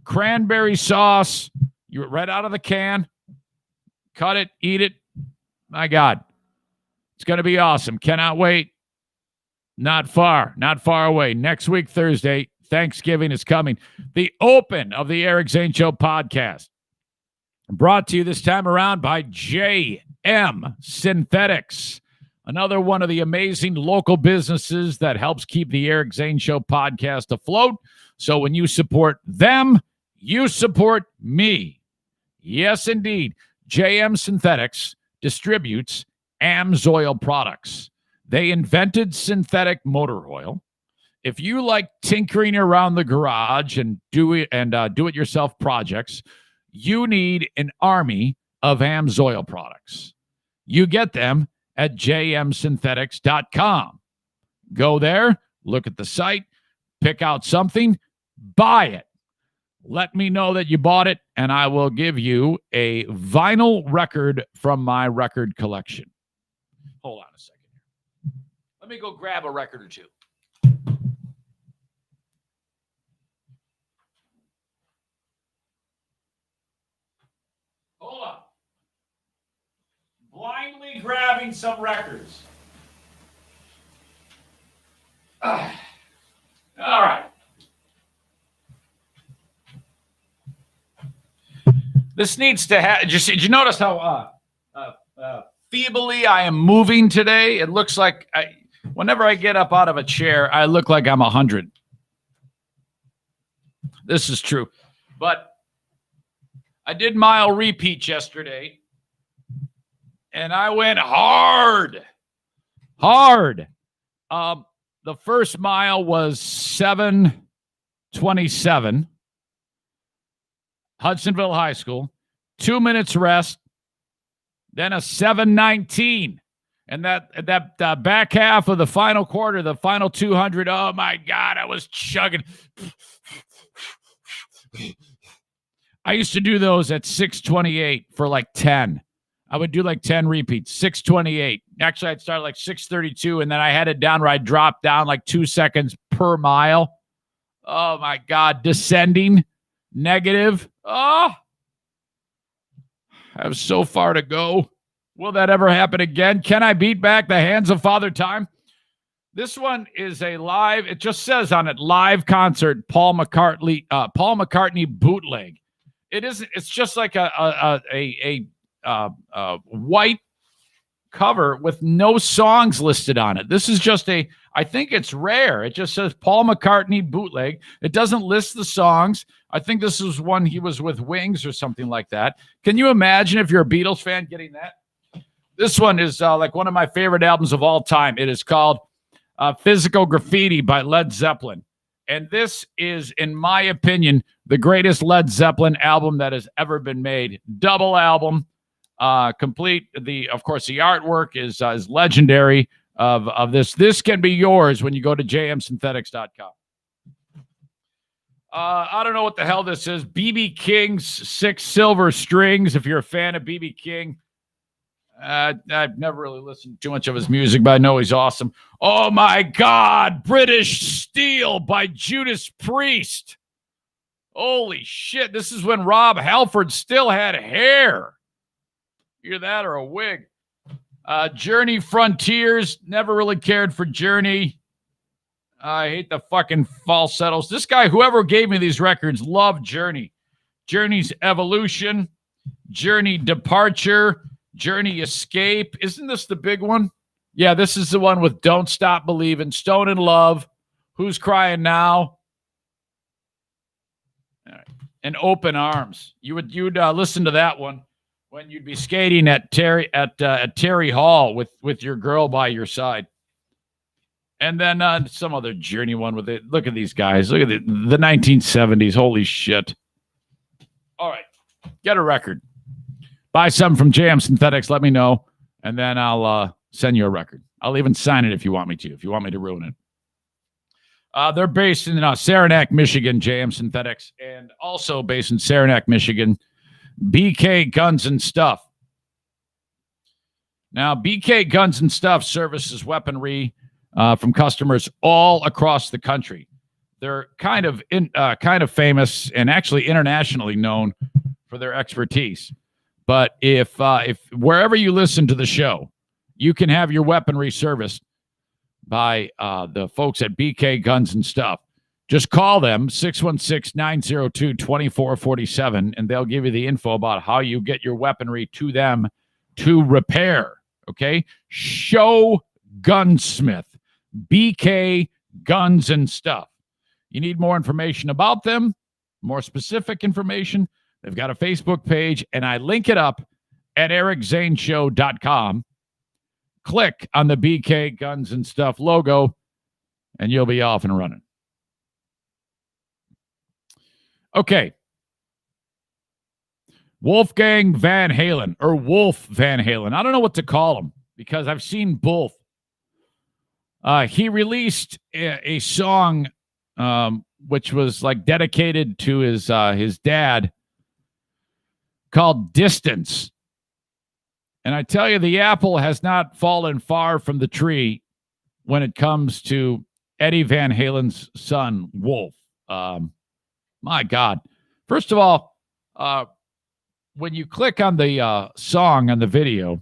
Cranberry sauce. You're right out of the can. Cut it, eat it. My God. It's going to be awesome. Cannot wait. Not far away. Next week, Thursday, Thanksgiving is coming. The open of the Eric Zane Show podcast. Brought to you this time around by JM Synthetics. Another one of the amazing local businesses that helps keep the Eric Zane Show podcast afloat. So when you support them, you support me. Yes, indeed. JM Synthetics distributes AMSOIL products. They invented synthetic motor oil. If you like tinkering around the garage and do it yourself projects, you need an army of AMSOIL products. You get them at jmsynthetics.com. Go there, look at the site, pick out something, buy it. Let me know that you bought it, and I will give you a vinyl record from my record collection. Hold on a second here. Let me go grab a record or two. Hold on. Blindly grabbing some records. All right. This needs to have. Did you notice how feebly I am moving today? It looks like whenever I get up out of a chair, I look like I'm 100. This is true. But I did mile repeat yesterday, and I went hard. The first mile was 7:27. Hudsonville High School. 2 minutes rest. Then a 7:19. And that back half of the final quarter, the final 200, oh, my God, I was chugging. I used to do those at 6:28 for like 10. I would do like 10 repeats, 6:28. Actually, I'd start like 6:32, and then I had it down where I dropped down like 2 seconds per mile. Oh, my God, descending, negative. Oh, I have so far to go. Will that ever happen again? Can I beat back the hands of Father Time? This one is a live, it just says on it, live concert, Paul McCartney bootleg. It isn't, it's just like a white cover with no songs listed on it. This is just I think it's rare. It just says Paul McCartney bootleg. It doesn't list the songs. I think this is one he was with Wings or something like that. Can you imagine if you're a Beatles fan getting that? This one is like one of my favorite albums of all time. It is called Physical Graffiti by Led Zeppelin. And this is, in my opinion, the greatest Led Zeppelin album that has ever been made. Double album, complete. Of course, the artwork is legendary of this. This can be yours when you go to jmsynthetics.com. I don't know what the hell this is. B.B. King's 6 Silver Strings. If you're a fan of B.B. King, I've never really listened to too much of his music, but I know he's awesome. Oh, my God. British Steel by Judas Priest. Holy shit. This is when Rob Halford still had hair. Either that or a wig. Journey Frontiers. Never really cared for Journey. I hate the fucking falsettos. This guy, whoever gave me these records, loved Journey. Journey's Evolution. Journey Departure. Journey Escape. Isn't this the big one? Yeah, this is the one with Don't Stop Believing, Stone in Love, Who's Crying Now, all right, and Open Arms. You'd listen to that one when you'd be skating at Terry Hall with your girl by your side. And then some other Journey one with it. Look at these guys. Look at the 1970s. Holy shit. All right. Get a record. Buy something from JM Synthetics. Let me know. And then I'll send you a record. I'll even sign it if you want me to ruin it. They're based in Saranac, Michigan, JM Synthetics. And also based in Saranac, Michigan, BK Guns and Stuff. Now, BK Guns and Stuff services weaponry from customers all across the country. They're kind of famous and actually internationally known for their expertise. But if wherever you listen to the show, you can have your weaponry serviced by the folks at BK Guns and Stuff. Just call them, 616-902-2447, and they'll give you the info about how you get your weaponry to them to repair. Okay? Show Gunsmith, BK Guns and Stuff. You need more information about them, more specific information, they've got a Facebook page, and I link it up at ericzaneshow.com. Click on the BK Guns and Stuff logo, and you'll be off and running. Okay. Wolfgang Van Halen, or Wolf Van Halen. I don't know what to call him because I've seen both. He released a song which was like dedicated to his dad, called Distance. And I tell you, the apple has not fallen far from the tree when it comes to Eddie Van Halen's son, Wolf. My God. First of all, when you click on the song on the video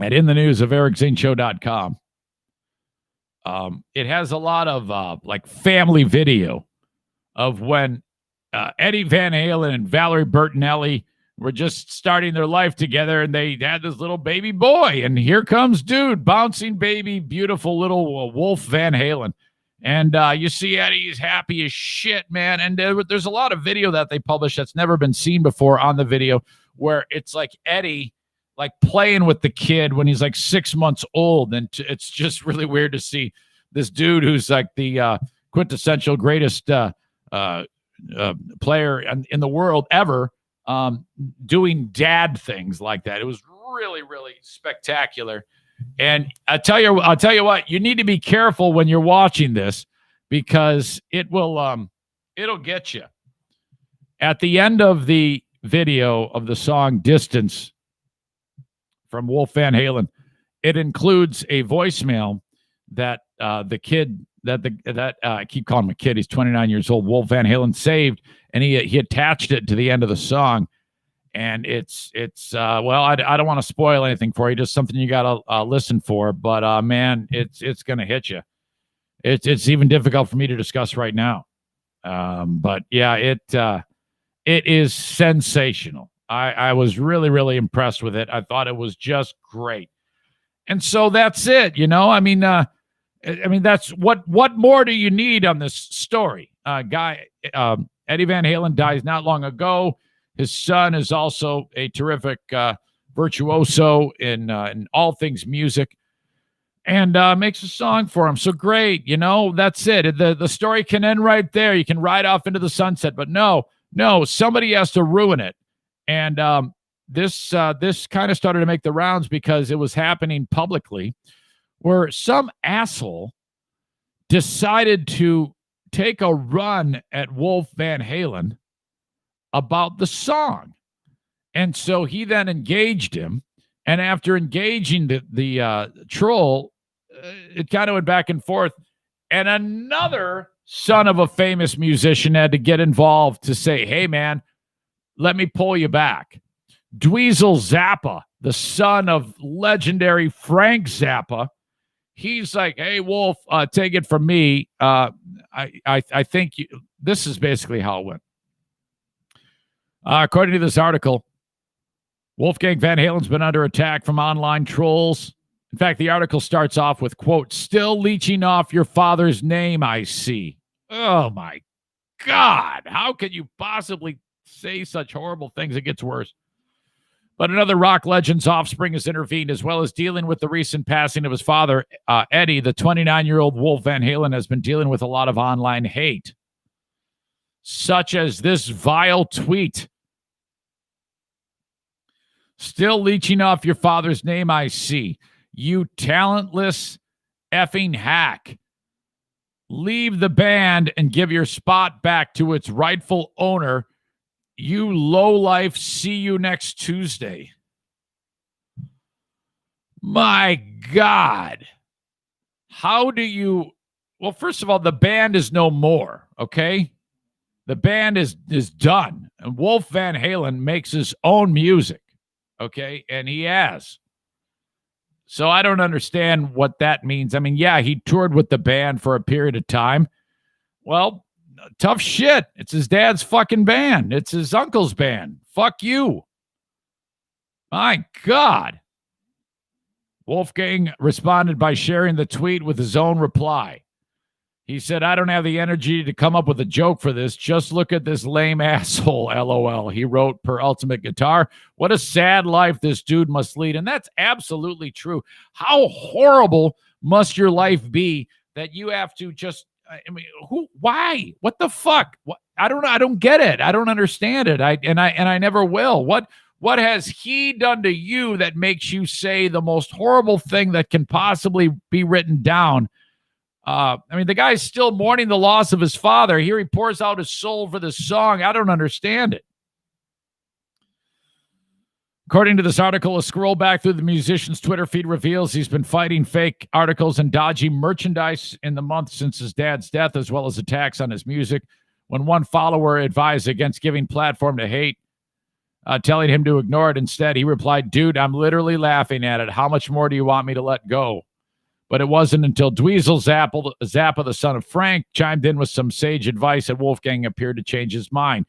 at In the News of ericzaneshow.com, it has a lot of like family video of when Eddie Van Halen and Valerie Bertinelli were just starting their life together, and they had this little baby boy, and here comes dude, bouncing baby, beautiful little Wolf Van Halen. And you see Eddie is happy as shit, man. And there's a lot of video that they published that's never been seen before on the video, where it's like Eddie like playing with the kid when he's like 6 months old. And it's just really weird to see this dude who's like the quintessential greatest player in the world ever doing dad things like that. It was really, really spectacular. And I'll tell you what, you need to be careful when you're watching this because it'll get you. At the end of the video of the song Distance from Wolf Van Halen, it includes a voicemail that the kid that I keep calling him a kid, he's 29 years old, Wolf Van Halen saved, and he attached it to the end of the song. And it's well, I don't want to spoil anything for you, just something you got to listen for, but man, it's going to hit you. It's even difficult for me to discuss right now. But yeah, it is sensational. I was really, really impressed with it. I thought it was just great. And so that's it. I mean, that's what more do you need on this story? Eddie Van Halen dies not long ago. His son is also a terrific virtuoso in all things music, and makes a song for him. So great, that's it. The story can end right there. You can ride off into the sunset, but no, somebody has to ruin it. And this kind of started to make the rounds because it was happening publicly, where some asshole decided to take a run at Wolf Van Halen about the song. And so he then engaged him. And after engaging the troll, it kind of went back and forth. And another son of a famous musician had to get involved to say, hey, man, let me pull you back. Dweezil Zappa, the son of legendary Frank Zappa, he's like, hey, Wolf, take it from me. I think this is basically how it went. According to this article, Wolfgang Van Halen's been under attack from online trolls. In fact, the article starts off with, quote, still leeching off your father's name, I see. Oh, my God. How could you possibly say such horrible things? It gets worse. But another rock legend's offspring has intervened, as well as dealing with the recent passing of his father, Eddie. The 29-year-old Wolf Van Halen has been dealing with a lot of online hate, such as this vile tweet. Still leeching off your father's name, I see. You talentless effing hack. Leave the band and give your spot back to its rightful owner. You lowlife, see you next Tuesday. My God. How do you... Well, first of all, the band is no more, okay? The band is done. And Wolf Van Halen makes his own music, okay? And he has. So I don't understand what that means. I mean, yeah, he toured with the band for a period of time. Well, tough shit. It's his dad's fucking band. It's his uncle's band. Fuck you. My God. Wolfgang responded by sharing the tweet with his own reply. He said, I don't have the energy to come up with a joke for this. Just look at this lame asshole, LOL. He wrote per Ultimate Guitar. What a sad life this dude must lead. And that's absolutely true. How horrible must your life be that you have to just, I mean, why? What the fuck? I don't know. I don't get it. I don't understand it. I never will. What has he done to you that makes you say the most horrible thing that can possibly be written down? I mean, the guy's still mourning the loss of his father. Here he pours out his soul for this song. I don't understand it. According to this article, a scroll back through the musician's Twitter feed reveals he's been fighting fake articles and dodgy merchandise in the month since his dad's death, as well as attacks on his music. When one follower advised against giving platform to hate, telling him to ignore it instead, he replied, dude, I'm literally laughing at it. How much more do you want me to let go? But it wasn't until Dweezil Zappa, the son of Frank, chimed in with some sage advice that Wolfgang appeared to change his mind.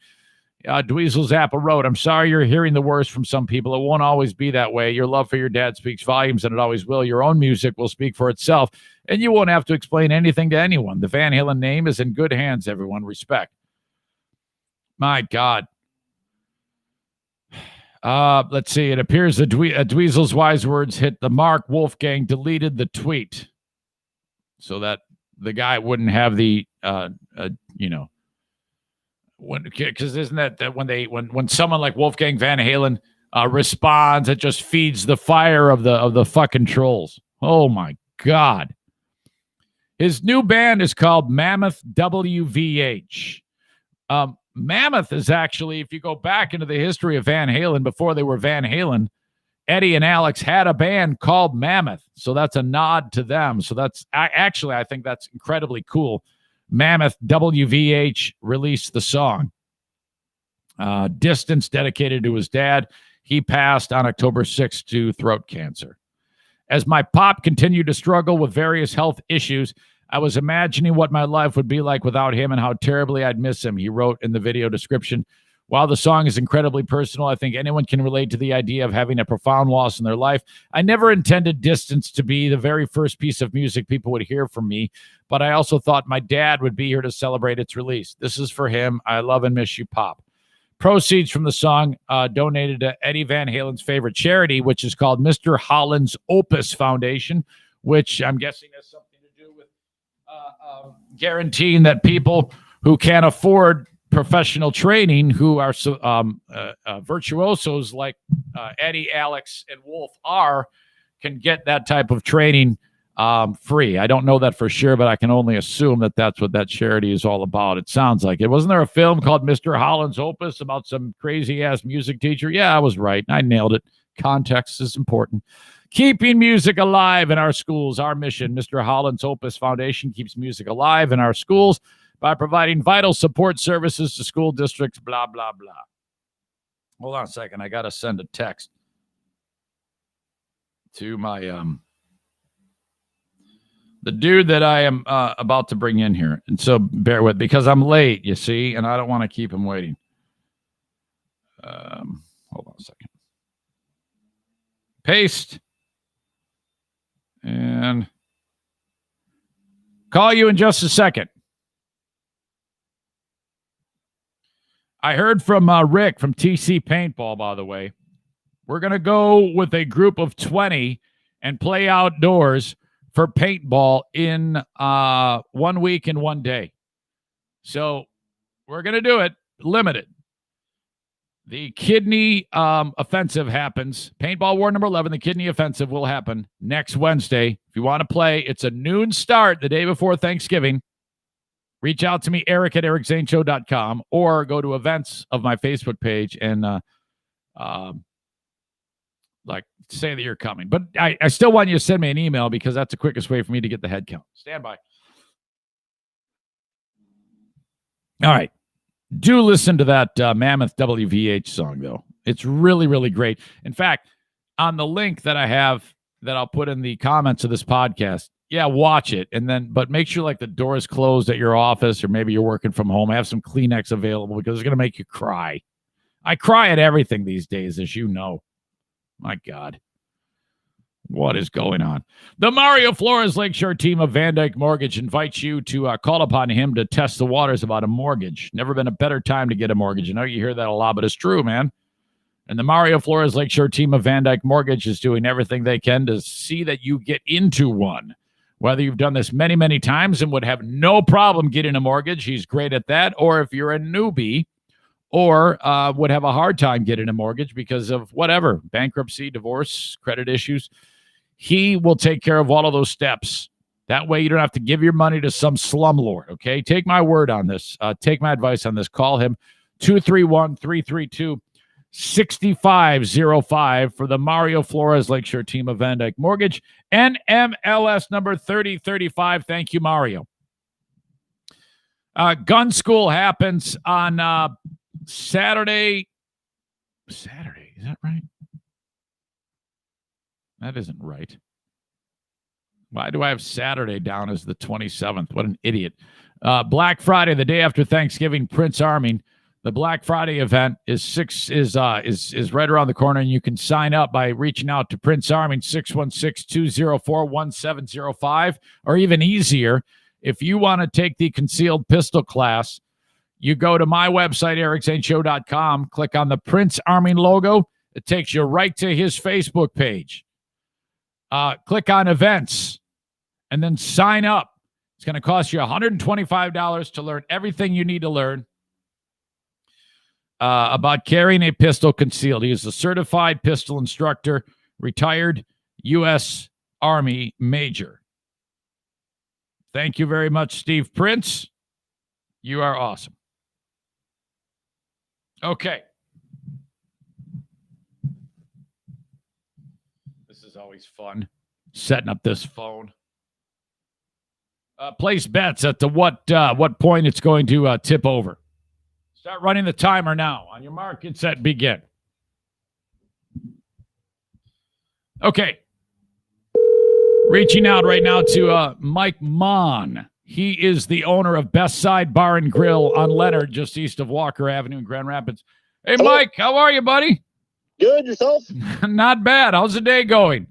Dweezil Zappa wrote, I'm sorry you're hearing the worst from some people. It won't always be that way. Your love for your dad speaks volumes, and it always will. Your own music will speak for itself, and you won't have to explain anything to anyone. The Van Halen name is in good hands, everyone. Respect. My God. Let's see. It appears that Dweezil's wise words hit the mark. Wolfgang deleted the tweet so that the guy wouldn't have the, because isn't that when someone like Wolfgang Van Halen responds, it just feeds the fire of the fucking trolls. Oh my God. His new band is called Mammoth WVH. Mammoth is actually, if you go back into the history of Van Halen, before they were Van Halen, Eddie and Alex had a band called Mammoth. So that's a nod to them. So that's actually, I think that's incredibly cool. Mammoth WVH released the song. Distance, dedicated to his dad. He passed on October 6th to throat cancer. As my pop continued to struggle with various health issues, I was imagining what my life would be like without him and how terribly I'd miss him, he wrote in the video description. While the song is incredibly personal, I think anyone can relate to the idea of having a profound loss in their life. I never intended Distance to be the very first piece of music people would hear from me, but I also thought my dad would be here to celebrate its release. This is for him. I love and miss you, Pop. Proceeds from the song donated to Eddie Van Halen's favorite charity, which is called Mr. Holland's Opus Foundation, which I'm guessing has something to do with guaranteeing that people who can't afford professional training, who are virtuosos like Eddie, Alex, and Wolf are, can get that type of training free. I don't know that for sure, but I can only assume that that's what that charity is all about. It sounds like it. Wasn't there a film called Mr. Holland's Opus about some crazy-ass music teacher? Yeah, I was right. I nailed it. Context is important. Keeping music alive in our schools. Our mission, Mr. Holland's Opus Foundation, keeps music alive in our schools by providing vital support services to school districts, blah, blah, blah. Hold on a second. I got to send a text to my the dude that I am about to bring in here. And so bear with, because I'm late, you see, and I don't want to keep him waiting. Hold on a second. Paste. And call you in just a second. I heard from Rick from TC Paintball, by the way. We're going to go with a group of 20 and play outdoors for paintball in 1 week and 1 day. So we're going to do it limited. The kidney offensive happens. Paintball War number 11, the kidney offensive will happen next Wednesday. If you want to play, it's a noon start the day before Thanksgiving. Reach out to me, Eric at ericzaneshow.com, or go to events of my Facebook page and say that you're coming. But I still want you to send me an email because that's the quickest way for me to get the head count. Stand by. All right. Do listen to that Mammoth WVH song, though. It's really, really great. In fact, on the link that I have that I'll put in the comments of this podcast, yeah, watch it. But make sure like the door is closed at your office, or maybe you're working from home. Have some Kleenex available because it's going to make you cry. I cry at everything these days, as you know. My God. What is going on? The Mario Flores Lakeshore team of Van Dyke Mortgage invites you to call upon him to test the waters about a mortgage. Never been a better time to get a mortgage. I know you hear that a lot, but it's true, man. And the Mario Flores Lakeshore team of Van Dyke Mortgage is doing everything they can to see that you get into one. Whether you've done this many, many times and would have no problem getting a mortgage, he's great at that. Or if you're a newbie or would have a hard time getting a mortgage because of whatever, bankruptcy, divorce, credit issues, he will take care of all of those steps. That way you don't have to give your money to some slumlord, okay? Take my word on this. Take my advice on this. Call him 231-332-6505 for the Mario Flores Lakeshore team of Van Dyke Mortgage. NMLS number 3035. Thank you, Mario. Gun school happens on Saturday. Saturday, is that right? That isn't right. Why do I have Saturday down as the 27th? What an idiot. Black Friday, the day after Thanksgiving, Prince Arming. The Black Friday event is right around the corner, and you can sign up by reaching out to Prince Arming, 616-204-1705, or even easier, if you want to take the concealed pistol class, you go to my website, ericzaneshow.com, click on the Prince Arming logo, It takes you right to his Facebook page. Click on events and then sign up. It's going to cost you $125 to learn everything you need to learn about carrying a pistol concealed. He is a certified pistol instructor, retired U.S. Army Major. Thank you very much, Steve Prince. You are awesome. Okay. This is always fun, setting up this phone. Place bets at what point it's going to tip over. Start running the timer now. On your mark, get set, begin. Okay. Reaching out right now to Mike Mon. He is the owner of Best Side Bar and Grill on Leonard, just east of Walker Avenue in Grand Rapids. Hey, hello. Mike, how are you, buddy? Good, yourself? Not bad. How's the day going?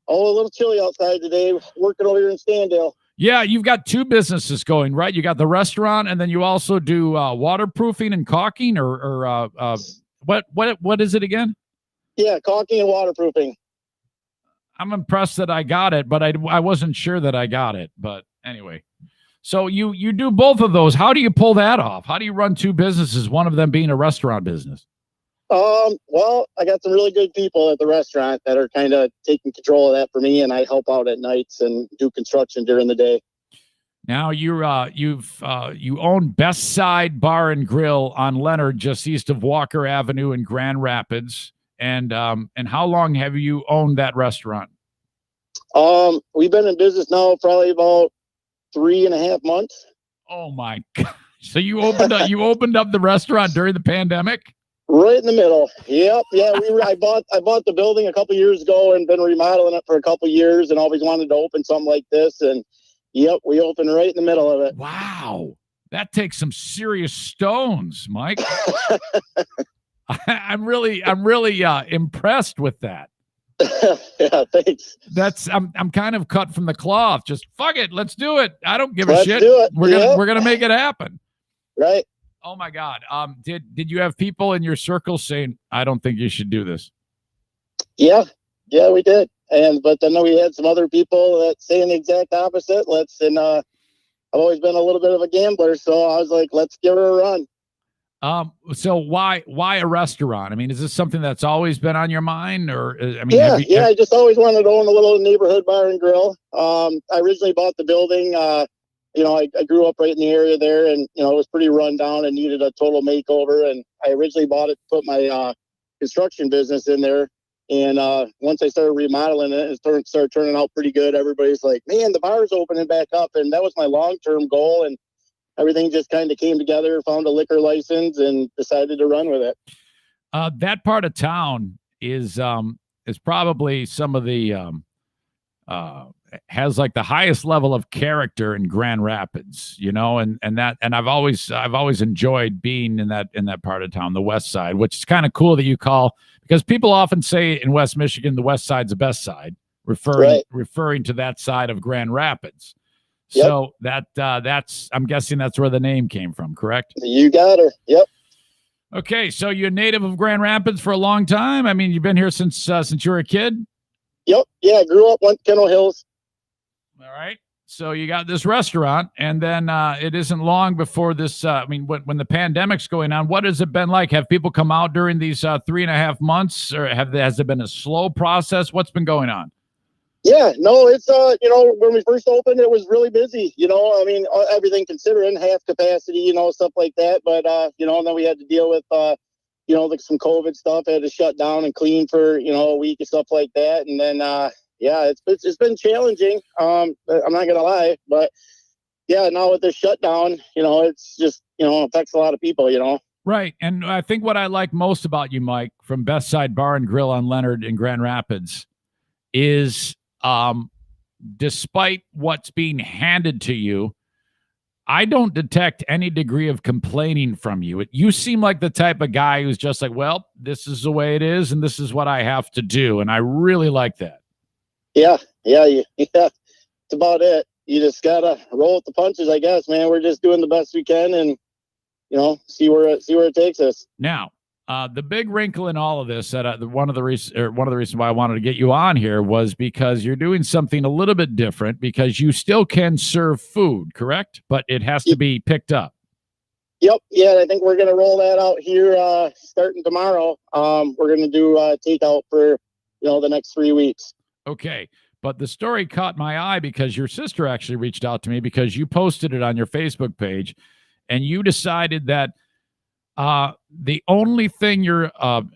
Oh, a little chilly outside today. Working over here in Standale. Yeah, you've got two businesses going, right? You got the restaurant, and then you also do waterproofing and caulking, or what is it again? Yeah, caulking and waterproofing. I'm impressed that I got it, but I wasn't sure that I got it. But anyway, so you do both of those. How do you pull that off? How do you run two businesses, one of them being a restaurant business? Well, I got some really good people at the restaurant that are kind of taking control of that for me, and I help out at nights and do construction during the day. Now you own Best Side Bar and Grill on Leonard, just east of Walker Avenue in Grand Rapids. And how long have you owned that restaurant? We've been in business now probably about 3.5 months. Oh my God! So you opened up the restaurant during the pandemic? Right in the middle. Yep. Yeah. I bought the building a couple years ago and been remodeling it for a couple years and always wanted to open something like this. And yep, we opened right in the middle of it. Wow. That takes some serious stones, Mike. I'm really impressed with that. Yeah, thanks. I'm kind of cut from the cloth. Just fuck it. Let's do it. I don't give a Let's shit. Do it. We're gonna make it happen. Right. Oh my God. Did you have people in your circle saying, I don't think you should do this? Yeah, we did. But then we had some other people that saying the exact opposite. I've always been a little bit of a gambler, so I was like, let's give her a run. So why a restaurant? I mean, is this something that's always been on your mind, or I mean, I just always wanted to own a little neighborhood bar and grill. I originally bought the building. I grew up right in the area there, and it was pretty run down and needed a total makeover. And I originally bought it to put my construction business in there. And once I started remodeling it, it started turning out pretty good. Everybody's like, "Man, the bar's opening back up," and that was my long-term goal. And everything just kind of came together. Found a liquor license and decided to run with it. That part of town is probably some of the has like the highest level of character in Grand Rapids, and I've always enjoyed being in that part of town, the West Side, which is kind of cool that you call, because people often say in West Michigan the West Side's the best side, referring to that side of Grand Rapids. Yep. So that's I'm guessing that's where the name came from, correct? You got her. Yep. Okay, so you're a native of Grand Rapids for a long time. I mean, you've been here since you were a kid. Yep. Yeah, I grew up, went to Kennel Hills. All right. So you got this restaurant, and then it isn't long before this. When the pandemic's going on, what has it been like? Have people come out during these 3.5 months, or has it been a slow process? What's been going on? Yeah, no, it's when we first opened, it was really busy. Everything considering, half capacity, stuff like that. But and then we had to deal with some COVID stuff. I had to shut down and clean for a week and stuff like that. And then it's been challenging. I'm not gonna lie, but yeah, now with this shutdown, it's just affects a lot of people. Right, and I think what I like most about you, Mike, from Best Side Bar and Grill on Leonard in Grand Rapids, is despite what's being handed to you, I don't detect any degree of complaining from you. You seem like the type of guy who's just like, well, this is the way it is, and this is what I have to do, and I really like that. Yeah. It's about it. You just gotta roll with the punches, I guess, man. We're just doing the best we can, and see where it takes us. Now, The big wrinkle in all of this, that one of the reasons why I wanted to get you on here was because you're doing something a little bit different. Because you still can serve food, correct? But it has to be picked up. Yep. Yeah, I think we're going to roll that out here starting tomorrow. We're going to do takeout for the next 3 weeks. Okay. But the story caught my eye because your sister actually reached out to me because you posted it on your Facebook page, and you decided that the only thing you're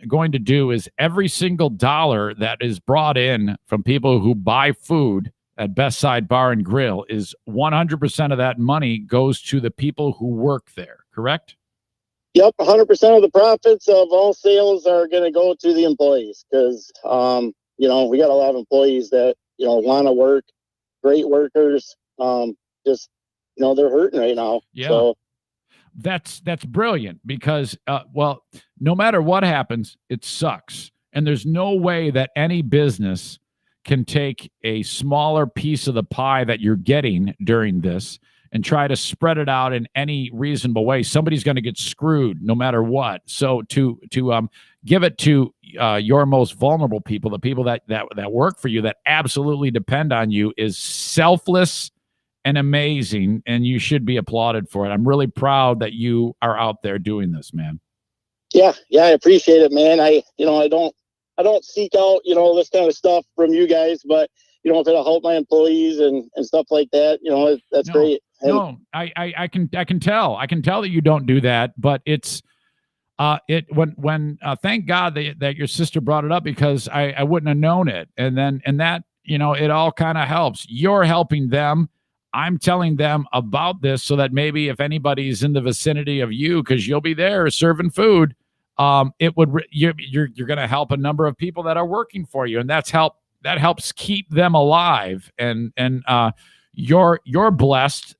going to do is every single dollar that is brought in from people who buy food at Best Side Bar and Grill is 100% of that money goes to the people who work there, correct? Yep, 100% of the profits of all sales are going to go to the employees because, we got a lot of employees that, want to work, great workers, just, they're hurting right now. Yeah. So. That's brilliant because, no matter what happens, it sucks. And there's no way that any business can take a smaller piece of the pie that you're getting during this and try to spread it out in any reasonable way. Somebody's going to get screwed no matter what. So to give it to your most vulnerable people, the people that work for you, that absolutely depend on you, is selfless and amazing, and you should be applauded for it. I'm really proud that you are out there doing this, man. Yeah, I appreciate it, man. I don't seek out, this kind of stuff from you guys, but if it'll help my employees and stuff like that, that's great. No, I can tell. I can tell that you don't do that, but it's thank God that your sister brought it up, because I wouldn't have known it. And that, it all kind of helps. You're helping them. I'm telling them about this so that maybe if anybody's in the vicinity of you, because you'll be there serving food, you're going to help a number of people that are working for you, and that helps keep them alive. And you're blessed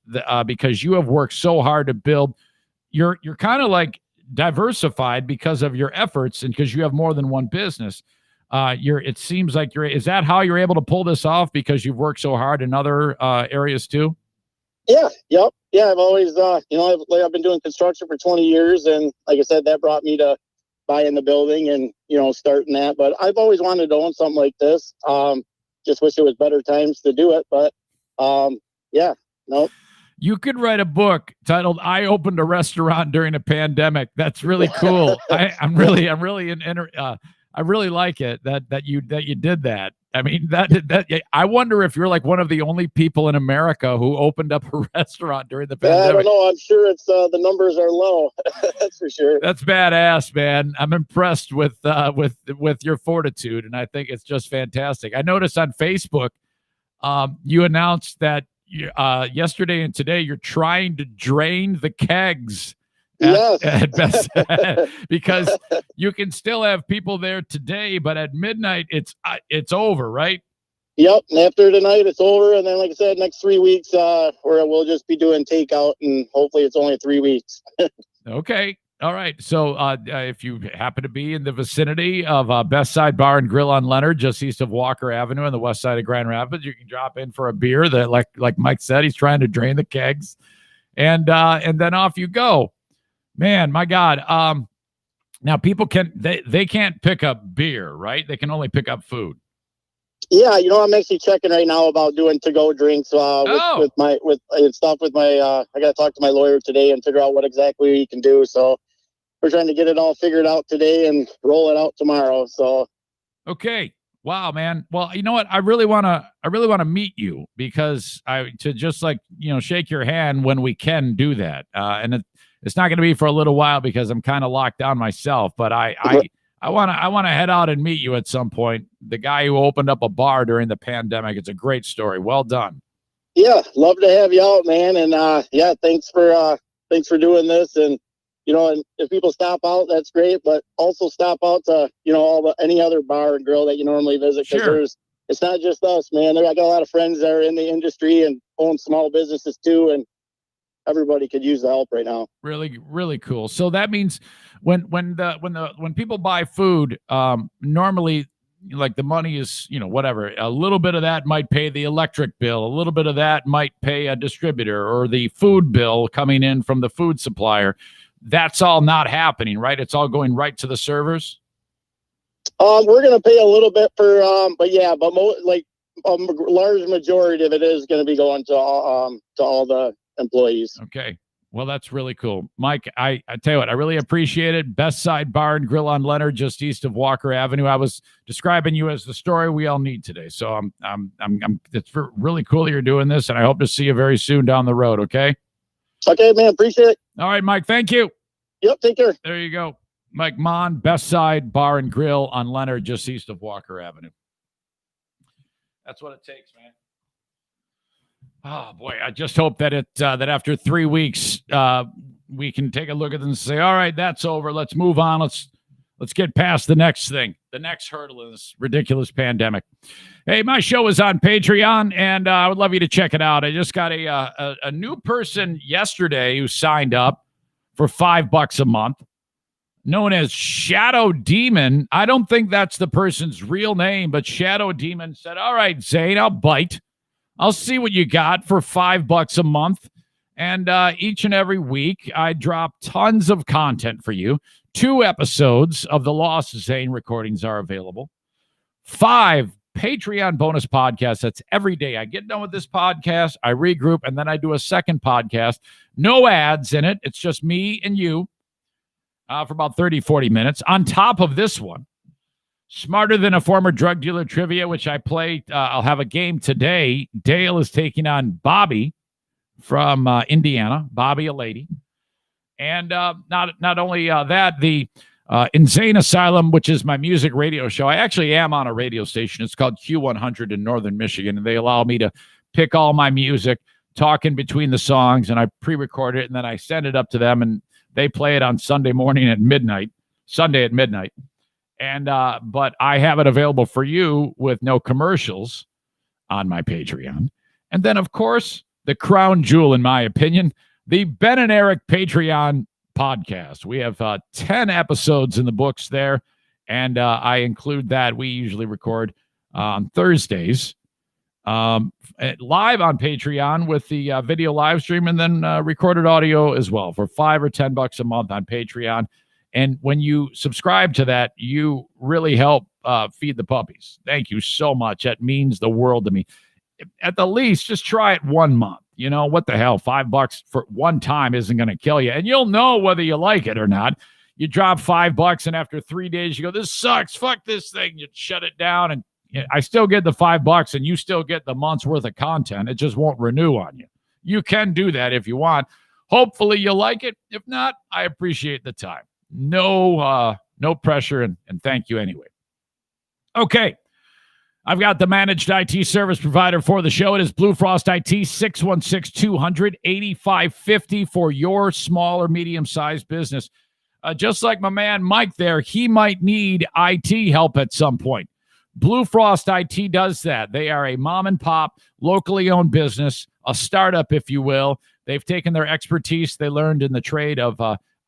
because you have worked so hard to build. You're kind of like diversified because of your efforts and because you have more than one business. It seems like is that how you're able to pull this off, because you've worked so hard in other areas too? Yeah. Yep. Yeah. I've always, I've been doing construction for 20 years. And like I said, that brought me to buying the building and, starting that. But I've always wanted to own something like this. Just wish it was better times to do it. But yeah, no. You could write a book titled "I Opened a Restaurant During a Pandemic." That's really cool. I really like it that you did that. I mean, I wonder if you're like one of the only people in America who opened up a restaurant during the pandemic. I don't know. I'm sure it's the numbers are low. That's for sure. That's badass, man. I'm impressed with your fortitude, and I think it's just fantastic. I noticed on Facebook, you announced that yesterday and today you're trying to drain the kegs. At best, because you can still have people there today, but at midnight it's over, right? Yep. And after tonight, it's over, and then, like I said, next 3 weeks, where we'll just be doing takeout, and hopefully it's only 3 weeks. Okay. All right. So if you happen to be in the vicinity of Best Side Bar and Grill on Leonard, just east of Walker Avenue on the west side of Grand Rapids, you can drop in for a beer. That, like Mike said, he's trying to drain the kegs, and then off you go. Man, my God. Now people they can't pick up beer, right? They can only pick up food. Yeah, I'm actually checking right now about doing to-go drinks with my I got to talk to my lawyer today and figure out what exactly we can do. So we're trying to get it all figured out today and roll it out tomorrow. So okay. Wow, man. Well, you know what? I really want to meet you, because to just shake your hand when we can do that. And it's not going to be for a little while because I'm kind of locked down myself, but I want to head out and meet you at some point. The guy who opened up a bar during the pandemic. It's a great story. Well done. Yeah. Love to have you out, man. And thanks for doing this. And, and if people stop out, that's great, but also stop out to, any other bar and grill that you normally visit. Sure. It's not just us, man. I got a lot of friends that are in the industry and own small businesses too. And everybody could use the help right now. Really, really cool. So that means when people buy food, normally, like, the money is, whatever, a little bit of that might pay the electric bill, a little bit of that might pay a distributor or the food bill coming in from the food supplier. that's all not happening, right? It's all going right to the servers. We're going to pay a little bit for, but a large majority of it is going to be going to all the employees. Okay. Well, that's really cool. Mike, I tell you what, I really appreciate it. Best Side Bar and Grill on Leonard, just east of Walker Avenue. I was describing you as the story we all need today. So it's really cool you're doing this, and I hope to see you very soon down the road, okay? Okay, man. Appreciate it. All right, Mike. Thank you. Yep. Take care. There you go. Mike Mon, Best Side Bar and Grill on Leonard, just east of Walker Avenue. That's what it takes, man. Oh boy, I just hope that that after 3 weeks we can take a look at this and say, all right, that's over. Let's move on. Let's get past the next thing, the next hurdle in this ridiculous pandemic. Hey, my show is on Patreon, and I would love you to check it out. I just got a new person yesterday who signed up for $5 a month, known as Shadow Demon. I don't think that's the person's real name, but Shadow Demon said, all right, Zane, I'll bite. I'll see what you got for $5 a month. And each and every week, I drop tons of content for you. 2 episodes of the Lost Zane recordings are available. 5 Patreon bonus podcasts. That's every day. I get done with this podcast, I regroup, and then I do a second podcast. No ads in it. It's just me and you for about 30, 40 minutes. On top of this one, Smarter Than a Former Drug Dealer Trivia, which I play. I'll have a game today. Dale is taking on Bobby from Indiana. Bobby, a lady. And not only that, the Insane Asylum, which is my music radio show. I actually am on a radio station. It's called Q100 in Northern Michigan, and they allow me to pick all my music, talk in between the songs, and I pre-record it, and then I send it up to them, and they play it on Sunday at midnight. And but I have it available for you with no commercials on my Patreon. And then, of course, the crown jewel, in my opinion, the Ben and Eric Patreon podcast. We have 10 episodes in the books there, and I include that. We usually record on Thursdays live on Patreon with the video live stream, and then recorded audio as well for $5 or $10 a month on Patreon. And when you subscribe to that, you really help feed the puppies. Thank you so much. That means the world to me. At the least, just try it 1 month. You know, what the hell? $5 for one time isn't going to kill you. And you'll know whether you like it or not. You drop $5, and after 3 days, you go, this sucks. Fuck this thing. You shut it down, and I still get the $5, and you still get the month's worth of content. It just won't renew on you. You can do that if you want. Hopefully you like it. If not, I appreciate the time. No pressure, and thank you anyway. Okay. I've got the managed IT service provider for the show. It is Blue Frost IT, 616-200-8550 for your small or medium-sized business. Just like my man Mike there, he might need IT help at some point. Blue Frost IT does that. They are a mom-and-pop, locally owned business, a startup, if you will. They've taken their expertise they learned in the trade of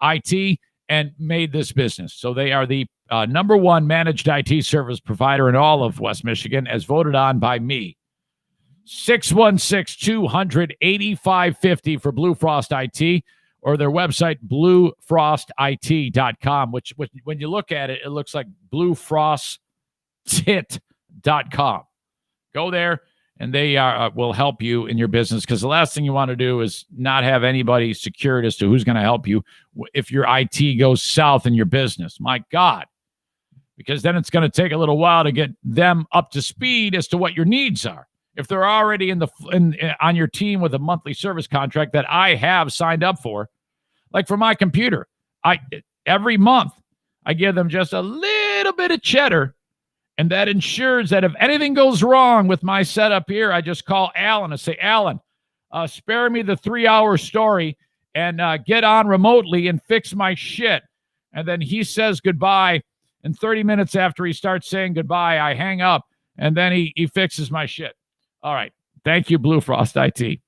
IT and made this business. So they are the number one managed IT service provider in all of West Michigan, as voted on by me. 616-200-8550 for Blue Frost IT, or their website, bluefrostit.com, which when you look at it, it looks like bluefrostit.com. Go there, and they will help you in your business, because the last thing you want to do is not have anybody secured as to who's going to help you if your IT goes south in your business. My God. Because then it's going to take a little while to get them up to speed as to what your needs are. If they're already on your team with a monthly service contract that I have signed up for, like for my computer, every month I give them just a little bit of cheddar, and that ensures that if anything goes wrong with my setup here, I just call Alan and say, Alan, spare me the 3-hour story and get on remotely and fix my shit. And then he says goodbye. And 30 minutes after he starts saying goodbye, I hang up, and then he fixes my shit. All right. Thank you, Blue Frost IT.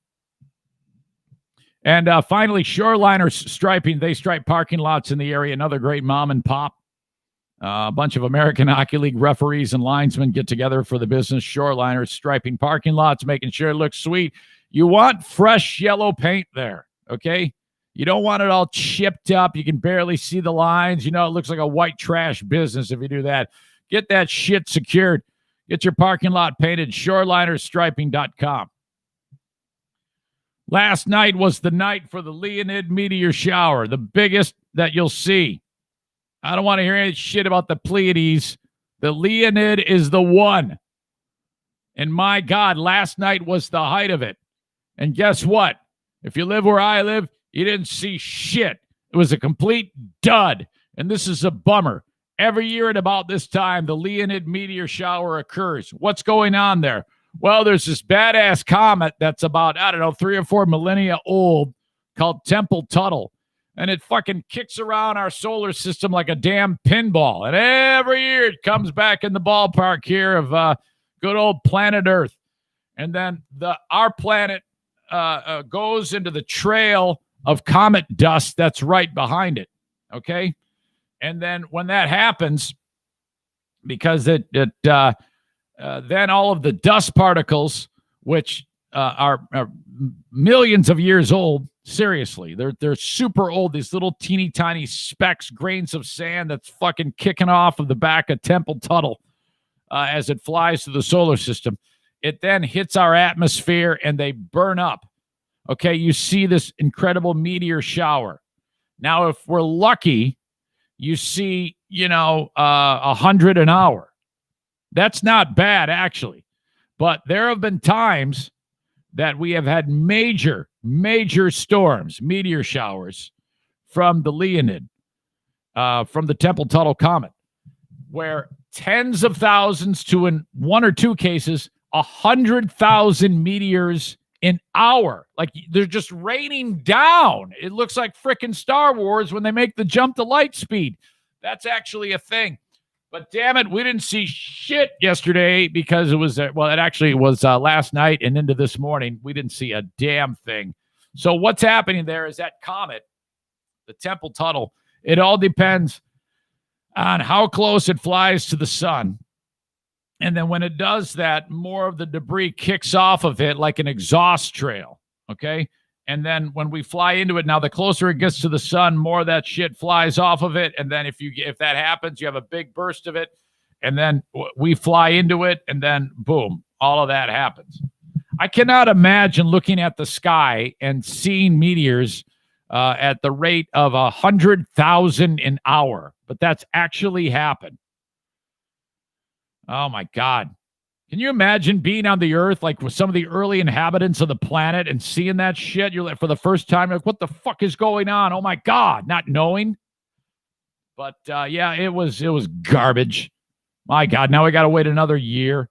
And finally, Shoreliner Striping. They stripe parking lots in the area. Another great mom and pop. A bunch of American Hockey League referees and linesmen get together for the business. Shoreliner striping parking lots, making sure it looks sweet. You want fresh yellow paint there, okay? You don't want it all chipped up. You can barely see the lines. It looks like a white trash business if you do that. Get that shit secured. Get your parking lot painted. Shorelinerstriping.com. Last night was the night for the Leonid meteor shower, the biggest that you'll see. I don't want to hear any shit about the Pleiades. The Leonid is the one. And my God, last night was the height of it. And guess what? If you live where I live, you didn't see shit. It was a complete dud. And this is a bummer. Every year at about this time, the Leonid meteor shower occurs. What's going on there? Well, there's this badass comet that's about, 3 or 4 millennia old called Temple Tuttle. And it fucking kicks around our solar system like a damn pinball. And every year it comes back in the ballpark here of good old planet Earth. And then our planet goes into the trail of comet dust that's right behind it. Okay? And then when that happens, because then all of the dust particles, which are millions of years old, seriously, they're super old. These little teeny tiny specks, grains of sand that's fucking kicking off of the back of Temple Tuttle as it flies through the solar system. It then hits our atmosphere and they burn up. Okay, you see this incredible meteor shower. Now, if we're lucky, you see, 100 an hour. That's not bad, actually. But there have been times that we have had major storms, meteor showers from the Leonid, from the Temple Tuttle Comet, where tens of thousands to, in one or two cases, 100,000 meteors an hour. Like, they're just raining down. It looks like frickin' Star Wars when they make the jump to light speed. That's actually a thing. But damn it, we didn't see shit yesterday because it was, it actually was last night and into this morning. We didn't see a damn thing. So what's happening there is that comet, the Temple Tuttle, it all depends on how close it flies to the sun. And then when it does that, more of the debris kicks off of it like an exhaust trail, okay? And then when we fly into it, now the closer it gets to the sun, more of that shit flies off of it. And then if that happens, you have a big burst of it. And then we fly into it, and then boom, all of that happens. I cannot imagine looking at the sky and seeing meteors at the rate of 100,000 an hour. But that's actually happened. Oh, my God. Can you imagine being on the Earth, like with some of the early inhabitants of the planet and seeing that shit? You're like, for the first time, you're like, what the fuck is going on? Oh, my God. Not knowing. But, yeah, it was garbage. My God. Now we got to wait another year.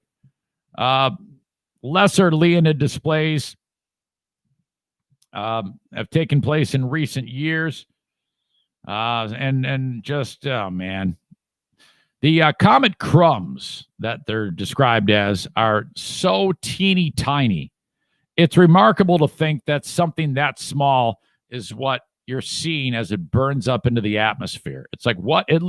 Lesser Leonid displays have taken place in recent years. And just, oh, man. The comet crumbs that they're described as are so teeny tiny. It's remarkable to think that something that small is what you're seeing as it burns up into the atmosphere. It's like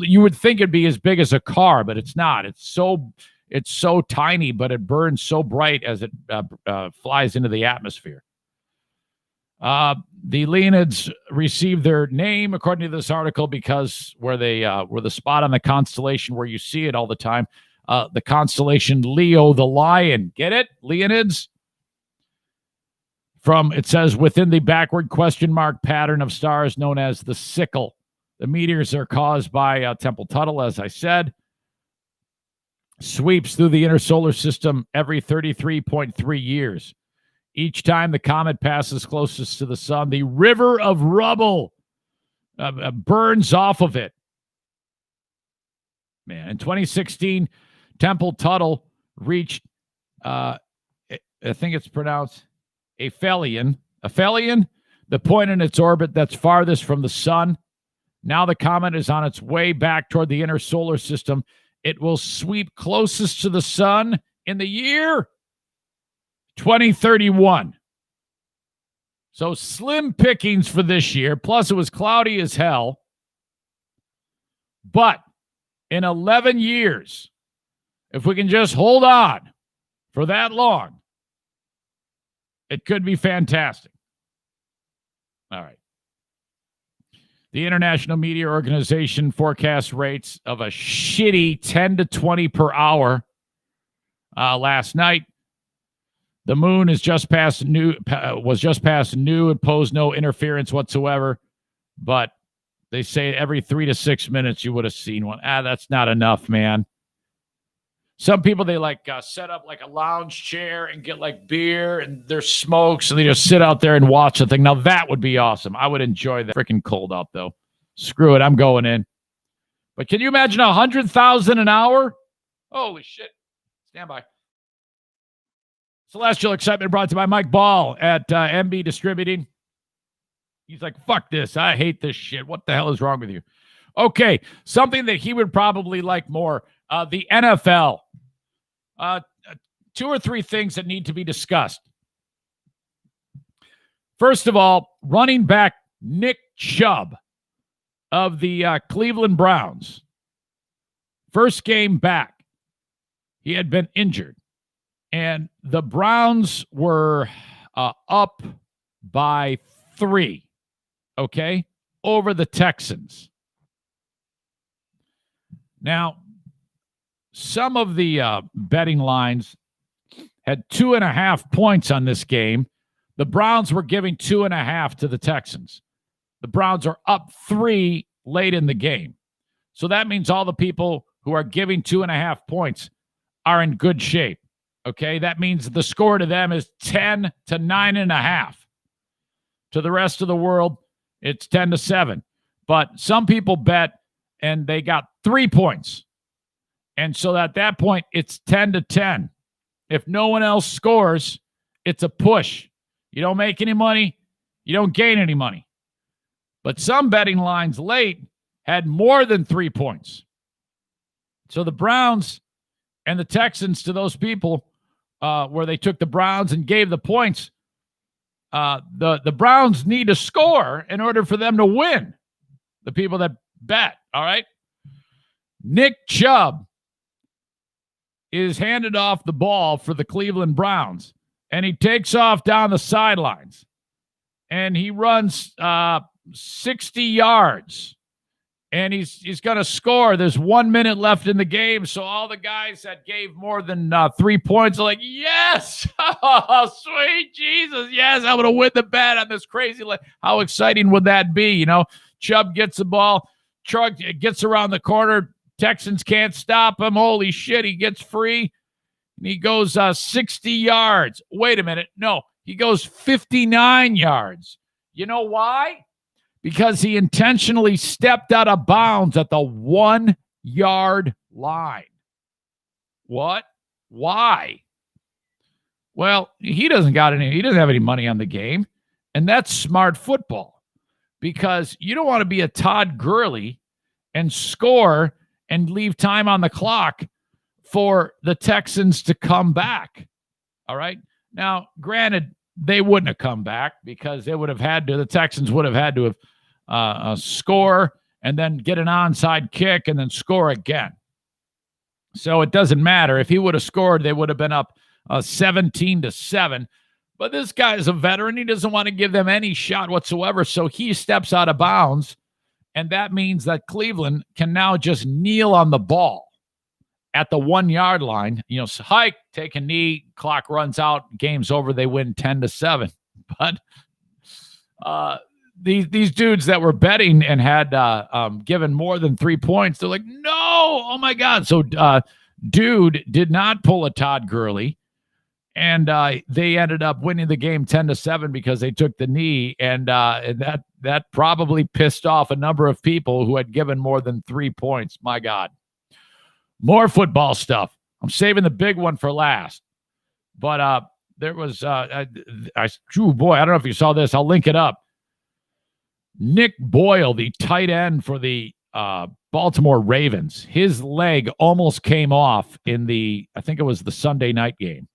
you would think it'd be as big as a car, but it's not. It's so tiny, but it burns so bright as it flies into the atmosphere. The Leonids received their name, according to this article, because where they were the spot on the constellation where you see it all the time, the constellation Leo the Lion. Get it? Leonids? It says, within the backward question mark pattern of stars known as the sickle. The meteors are caused by Temple Tuttle, as I said. Sweeps through the inner solar system every 33.3 years. Each time the comet passes closest to the sun, the river of rubble burns off of it. Man, in 2016, Temple Tuttle reached, I think it's pronounced aphelion, the point in its orbit that's farthest from the sun. Now the comet is on its way back toward the inner solar system. It will sweep closest to the sun in the year 2031. So slim pickings for this year. Plus, it was cloudy as hell. But in 11 years, if we can just hold on for that long, it could be fantastic. All right. The International Media Organization forecast rates of a shitty 10 to 20 per hour last night. The moon is was just past new and posed no interference whatsoever. But they say every 3 to 6 minutes you would have seen one. That's not enough, man. Some people, they set up like a lounge chair and get like beer and there's smoke, so they just sit out there and watch the thing. Now that would be awesome. I would enjoy that. Freaking cold out though. Screw it, I'm going in. But can you imagine 100,000 an hour? Holy shit! Stand by. Celestial Excitement brought to you by Mike Ball at MB Distributing. He's like, fuck this. I hate this shit. What the hell is wrong with you? Okay, something that he would probably like more. The NFL. 2 or 3 things that need to be discussed. First of all, running back Nick Chubb of the Cleveland Browns. First game back. He had been injured. And the Browns were up by 3, okay, over the Texans. Now, some of the betting lines had 2.5 points on this game. The Browns were giving 2.5 to the Texans. The Browns are up 3 late in the game. So that means all the people who are giving 2.5 points are in good shape. Okay, that means the score to them is 10 to 9.5. To the rest of the world, it's 10 to 7. But some people bet and they got 3 points. And so at that point, it's 10 to 10. If no one else scores, it's a push. You don't make any money, you don't gain any money. But some betting lines late had more than 3 points. So the Browns and the Texans, to those people, where they took the Browns and gave the points, the Browns need to score in order for them to win. The people that bet, all right? Nick Chubb is handed off the ball for the Cleveland Browns, and he takes off down the sidelines, and he runs 60 yards. And he's going to score. There's 1 minute left in the game. So all the guys that gave more than 3 points are like, yes, oh, sweet Jesus, yes, I'm going to win the bet on this crazy. How exciting would that be? You know, Chubb gets the ball, Chubb gets around the corner. Texans can't stop him. Holy shit, he gets free. And he goes 60 yards. Wait a minute. No, he goes 59 yards. You know why? Because he intentionally stepped out of bounds at the 1 yard line. What? Why? Well, he doesn't have any money on the game. And that's smart football. Because you don't want to be a Todd Gurley and score and leave time on the clock for the Texans to come back. All right. Now, granted, they wouldn't have come back because the Texans would have had to have score and then get an onside kick and then score again. So it doesn't matter. If he would have scored, they would have been up 17 to 7. But this guy is a veteran. He doesn't want to give them any shot whatsoever. So he steps out of bounds. And that means that Cleveland can now just kneel on the ball at the 1 yard line. You know, hike, take a knee, clock runs out, game's over. They win 10 to 7. But these dudes that were betting and had given more than 3 points, they're like, no, oh my God. So dude did not pull a Todd Gurley. And they ended up winning the game 10 to 7 because they took the knee. And that probably pissed off a number of people who had given more than 3 points. My God. More football stuff. I'm saving the big one for last. But there was, boy, I don't know if you saw this. I'll link it up. Nick Boyle, the tight end for the Baltimore Ravens, his leg almost came off in I think it was the Sunday night game.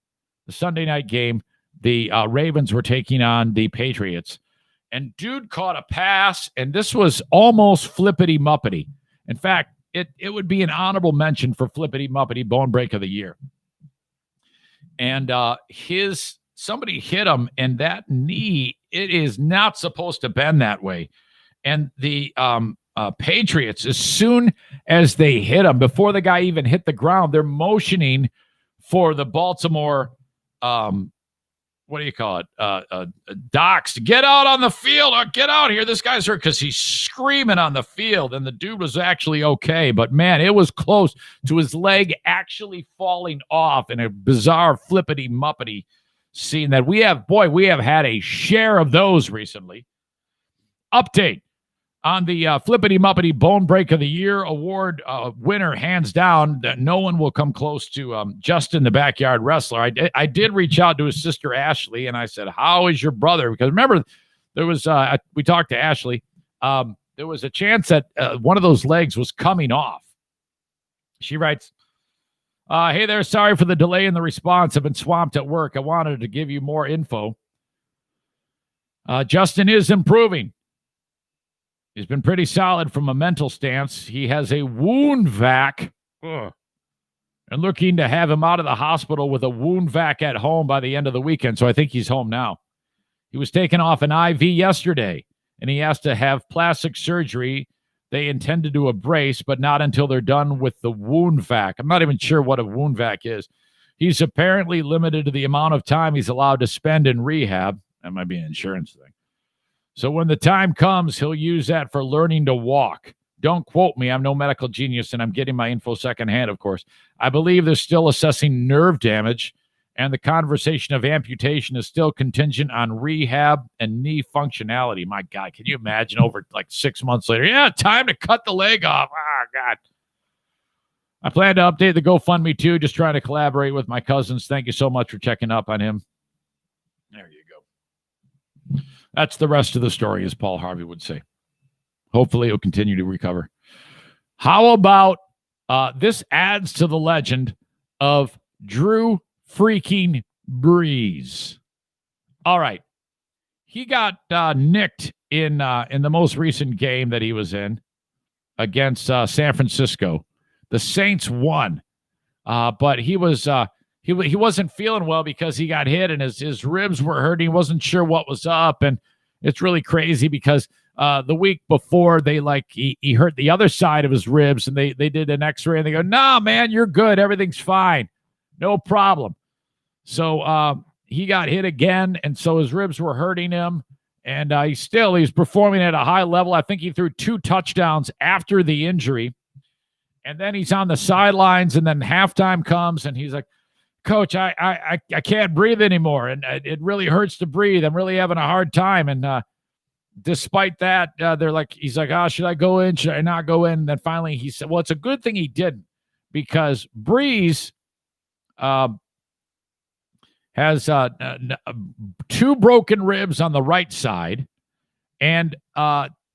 The Sunday night game, the Ravens were taking on the Patriots. And dude caught a pass, and this was almost flippity-muppity. In fact, it would be an honorable mention for flippity-muppity bone break of the year. And somebody hit him, and that knee, it is not supposed to bend that way. And the Patriots, as soon as they hit him, before the guy even hit the ground, they're motioning for the Baltimore, what do you call it, docs to get out on the field or get out here. This guy's hurt, because he's screaming on the field, and the dude was actually okay. But, man, it was close to his leg actually falling off in a bizarre flippity-muppity scene that we have had a share of those recently. Update on the Flippity-Muppity Bone Break of the Year award winner, hands down, that no one will come close to Justin the Backyard Wrestler. I did reach out to his sister, Ashley, and I said, how is your brother? Because remember, there was we talked to Ashley. There was a chance that one of those legs was coming off. She writes, hey there, sorry for the delay in the response. I've been swamped at work. I wanted to give you more info. Justin is improving. He's been pretty solid from a mental stance. He has a wound vac. And looking to have him out of the hospital with a wound vac at home by the end of the weekend. So I think he's home now. He was taken off an IV yesterday, and he has to have plastic surgery. They intend to do a brace, but not until they're done with the wound vac. I'm not even sure what a wound vac is. He's apparently limited to the amount of time he's allowed to spend in rehab. That might be an insurance thing. So when the time comes, he'll use that for learning to walk. Don't quote me. I'm no medical genius, and I'm getting my info secondhand, of course. I believe they're still assessing nerve damage, and the conversation of amputation is still contingent on rehab and knee functionality. My God, can you imagine over like 6 months later? Yeah, time to cut the leg off. Ah, God. I plan to update the GoFundMe too, just trying to collaborate with my cousins. Thank you so much for checking up on him. There you go. That's the rest of the story, as Paul Harvey would say. Hopefully he'll continue to recover. How about this adds to the legend of Drew freaking Brees. All right. He got nicked in the most recent game that he was in against San Francisco. The Saints won, but he wasn't feeling well because he got hit and his ribs were hurting. He wasn't sure what was up, and it's really crazy because the week before he hurt the other side of his ribs, and they did an X-ray and they go, "Nah, man, you're good. Everything's fine, no problem." So he got hit again, and so his ribs were hurting him, and he's performing at a high level. I think he threw 2 touchdowns after the injury. And then he's on the sidelines, and then halftime comes, and he's like, "Coach, I can't breathe anymore, and it really hurts to breathe. I'm really having a hard time." And despite that, he's like, "Oh, should I go in? Should I not go in?" And then finally he said, "Well, it's a good thing he didn't, because Breeze has 2 broken ribs on the right side, and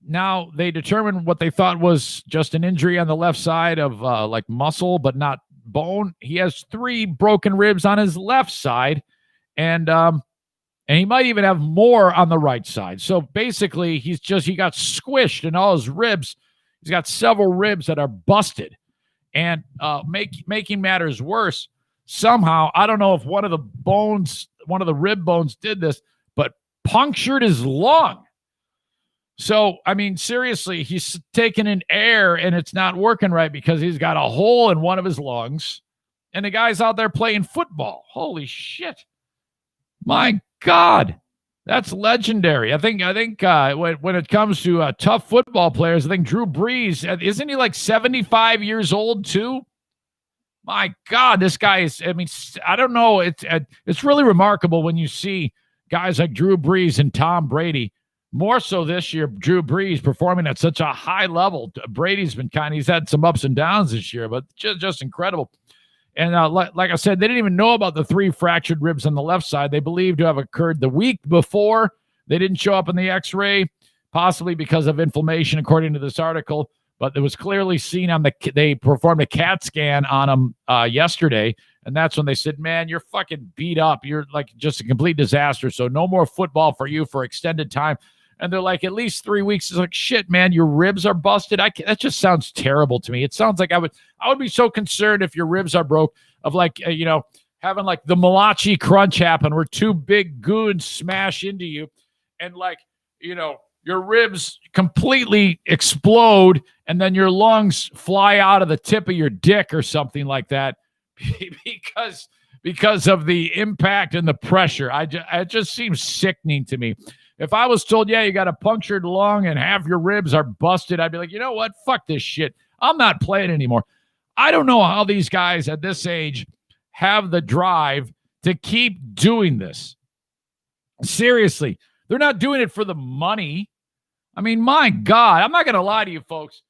now they determined what they thought was just an injury on the left side of muscle, but not bone. He has 3 broken ribs on his left side, and he might even have more on the right side. So basically, he got squished in all his ribs. He's got several ribs that are busted, and making matters worse, somehow, I don't know if one of the rib bones did this, but punctured his lung. So, I mean, seriously, he's taking in air and it's not working right because he's got a hole in one of his lungs, and the guy's out there playing football. Holy shit. My God. That's legendary. I think when it comes to tough football players, I think Drew Brees, isn't he like 75 years old too? My God, this guy is, I don't know. It's really remarkable when you see guys like Drew Brees and Tom Brady. More so this year, Drew Brees performing at such a high level. Brady's been he's had some ups and downs this year, but just incredible. And like I said, they didn't even know about the 3 fractured ribs on the left side. They believed to have occurred the week before. They didn't show up in the X-ray, possibly because of inflammation, according to this article. But it was clearly seen they performed a CAT scan on him yesterday. And that's when they said, "Man, you're fucking beat up. You're like just a complete disaster. So no more football for you for extended time." And they're like, at least 3 weeks. It's like, shit, man, your ribs are busted. That just sounds terrible to me. It sounds like I would be so concerned if your ribs are broke, of having like the Malachi crunch happen where 2 big goons smash into you and your ribs completely explode and then your lungs fly out of the tip of your dick or something like that because of the impact and the pressure. It just seems sickening to me. If I was told, yeah, you got a punctured lung and half your ribs are busted, I'd be like, you know what? Fuck this shit. I'm not playing anymore. I don't know how these guys at this age have the drive to keep doing this. Seriously, they're not doing it for the money. I mean, my God, I'm not going to lie to you folks.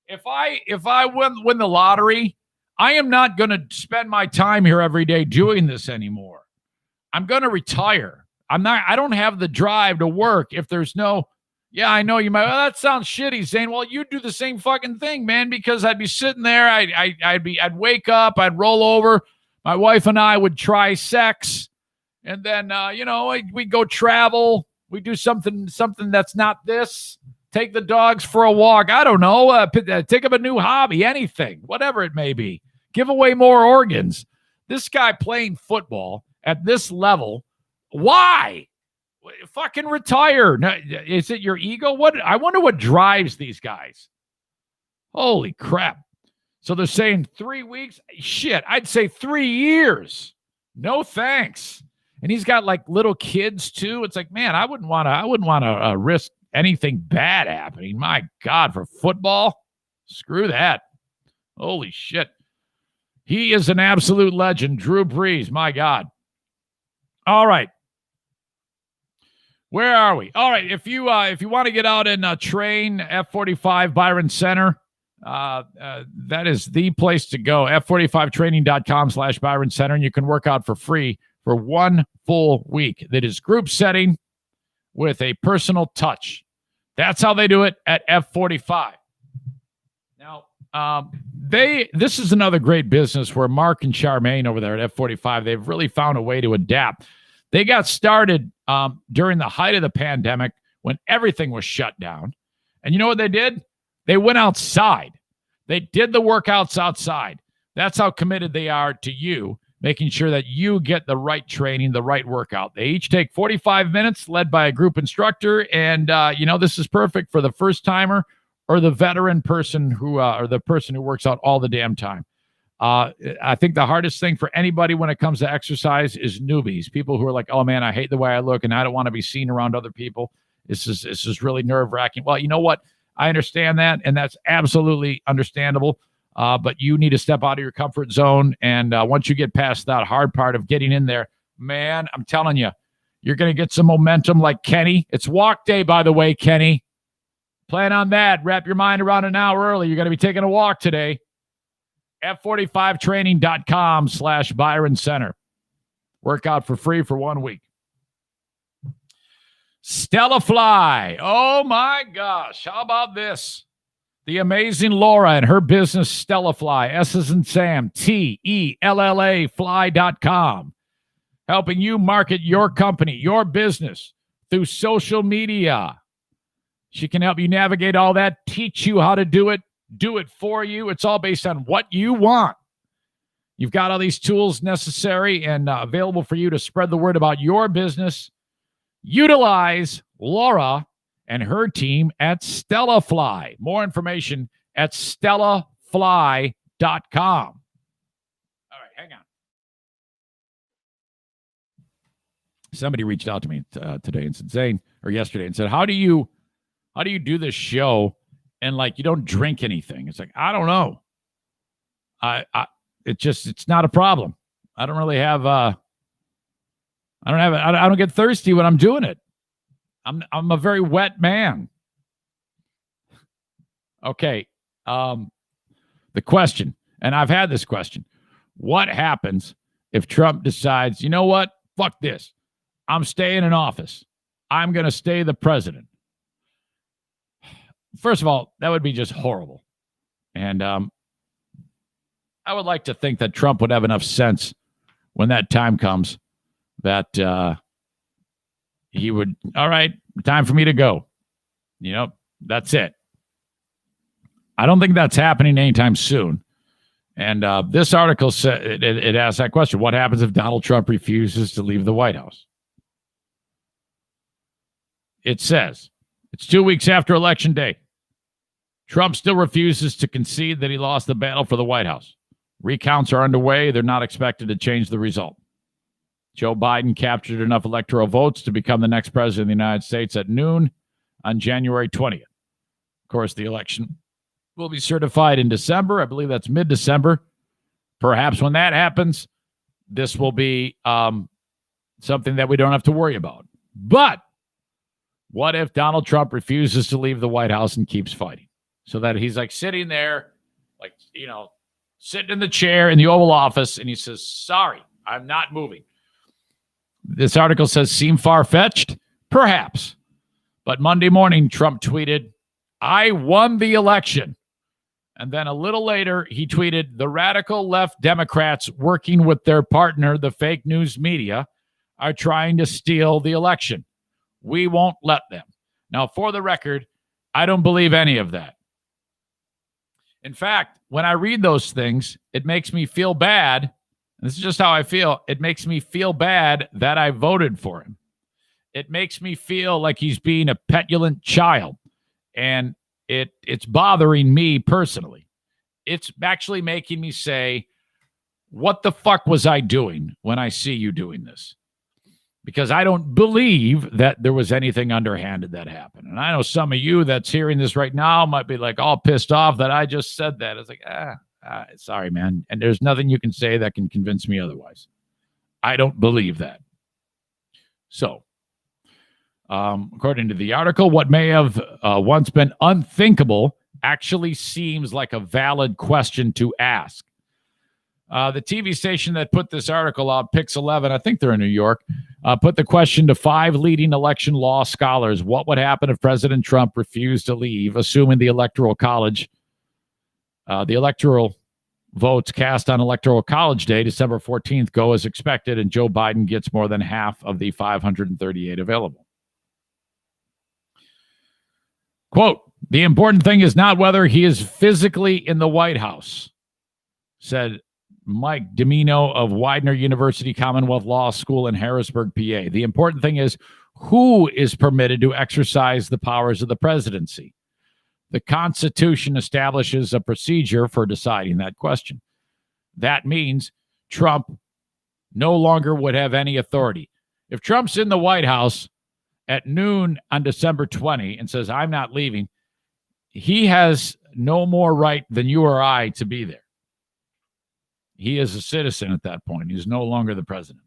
If I win the lottery, I am not going to spend my time here every day doing this anymore. I'm going to retire. I don't have the drive to work if there's no, yeah, I know you might, well, that sounds shitty, Zane. Well, you do the same fucking thing, man, because I'd be sitting there, I'd wake up, I'd roll over, my wife and I would try sex, and then, we'd go travel, we do something that's not this, take the dogs for a walk, I don't know, take up a new hobby, anything, whatever it may be, give away more organs. This guy playing football at this level, why? Fucking retire. No, is it your ego? I wonder what drives these guys. Holy crap. So they're saying 3 weeks? Shit, I'd say 3 years. No thanks. And he's got like little kids too. It's like, man, I wouldn't want to risk anything bad happening. My God, for football? Screw that. Holy shit. He is an absolute legend. Drew Brees, my God. All right. Where are we? All right. If you want to get out and train F45 Byron Center, that is the place to go. F45training.com/Byron Center, and you can work out for free for 1 full week. That is group setting with a personal touch. That's how they do it at F45. Now, this is another great business where Mark and Charmaine over there at F45, they've really found a way to adapt. They got started during the height of the pandemic when everything was shut down. And you know what they did? They went outside. They did the workouts outside. That's how committed they are to you, making sure that you get the right training, the right workout. They each take 45 minutes led by a group instructor. And, this is perfect for the first timer or the veteran person or the person who works out all the damn time. I think the hardest thing for anybody when it comes to exercise is newbies, people who are like, oh man, I hate the way I look and I don't want to be seen around other people. This is really nerve wracking. Well, you know what? I understand that. And that's absolutely understandable. But you need to step out of your comfort zone. And once you get past that hard part of getting in there, man, I'm telling you, you're going to get some momentum like Kenny. It's walk day, by the way, Kenny. Plan on that. Wrap your mind around an hour early. You're going to be taking a walk today. F45training.com/Byron Center. Workout for free for 1 week. Stella Fly. Oh my gosh. How about this? The amazing Laura and her business, Stella Fly. S as in Sam. TELLA Fly.com. Helping you market your company, your business through social media. She can help you navigate all that, teach you how to do it for you. It's all based on what you want. You've got all these tools necessary and available for you to spread the word about your business. Utilize Laura and her team at Stella Fly. More information at stellafly.com. All right, hang on. Somebody reached out to me today and said, Zane, or yesterday, and said, how do you do this show and like you don't drink anything? It's like, I don't know. It's not a problem. I don't really have I don't get thirsty when I'm doing it. I'm a very wet man. Okay. The question, and I've had this question. What happens if Trump decides, you know what? Fuck this. I'm staying in office. I'm going to stay the president. First of all, that would be just horrible. And I would like to think that Trump would have enough sense when that time comes that he would, all right, time for me to go. You know, that's it. I don't think that's happening anytime soon. And this article said it asks that question. What happens if Donald Trump refuses to leave the White House? It says It's 2 weeks after Election Day. Trump still refuses to concede that he lost the battle for the White House. Recounts are underway. They're not expected to change the result. Joe Biden captured enough electoral votes to become the next president of the United States at noon on January 20th. Of course, the election will be certified in December. I believe that's mid-December. Perhaps when that happens, this will be something that we don't have to worry about. But what if Donald Trump refuses to leave the White House and keeps fighting? So that he's like sitting there, like, sitting in the chair in the Oval Office, and he says, sorry, I'm not moving. This article says, seem far-fetched? Perhaps. But Monday morning, Trump tweeted, I won the election. And then a little later, he tweeted, the radical left Democrats working with their partner, the fake news media, are trying to steal the election. We won't let them. Now, for the record, I don't believe any of that. In fact, when I read those things, it makes me feel bad. This is just how I feel. It makes me feel bad that I voted for him. It makes me feel like he's being a petulant child. And it's bothering me personally. It's actually making me say, what the fuck was I doing when I see you doing this? Because I don't believe that there was anything underhanded that happened. And I know some of you that's hearing this right now might be like all pissed off that I just said that. It's like, sorry, man. And there's nothing you can say that can convince me otherwise. I don't believe that. So, according to the article, what may have once been unthinkable actually seems like a valid question to ask. The TV station that put this article out, Pix 11, I think they're in New York, put the question to 5 leading election law scholars. What would happen if President Trump refused to leave, assuming the Electoral College, the electoral votes cast on Electoral College Day, December 14th, go as expected, and Joe Biden gets more than half of the 538 available? Quote, the important thing is not whether he is physically in the White House, said Mike Domino of Widener University Commonwealth Law School in Harrisburg, PA. The important thing is who is permitted to exercise the powers of the presidency. The Constitution establishes a procedure for deciding that question. That means Trump no longer would have any authority. If Trump's in the White House at noon on December 20 and says, I'm not leaving, he has no more right than you or I to be there. He is a citizen at that point. He's no longer the president.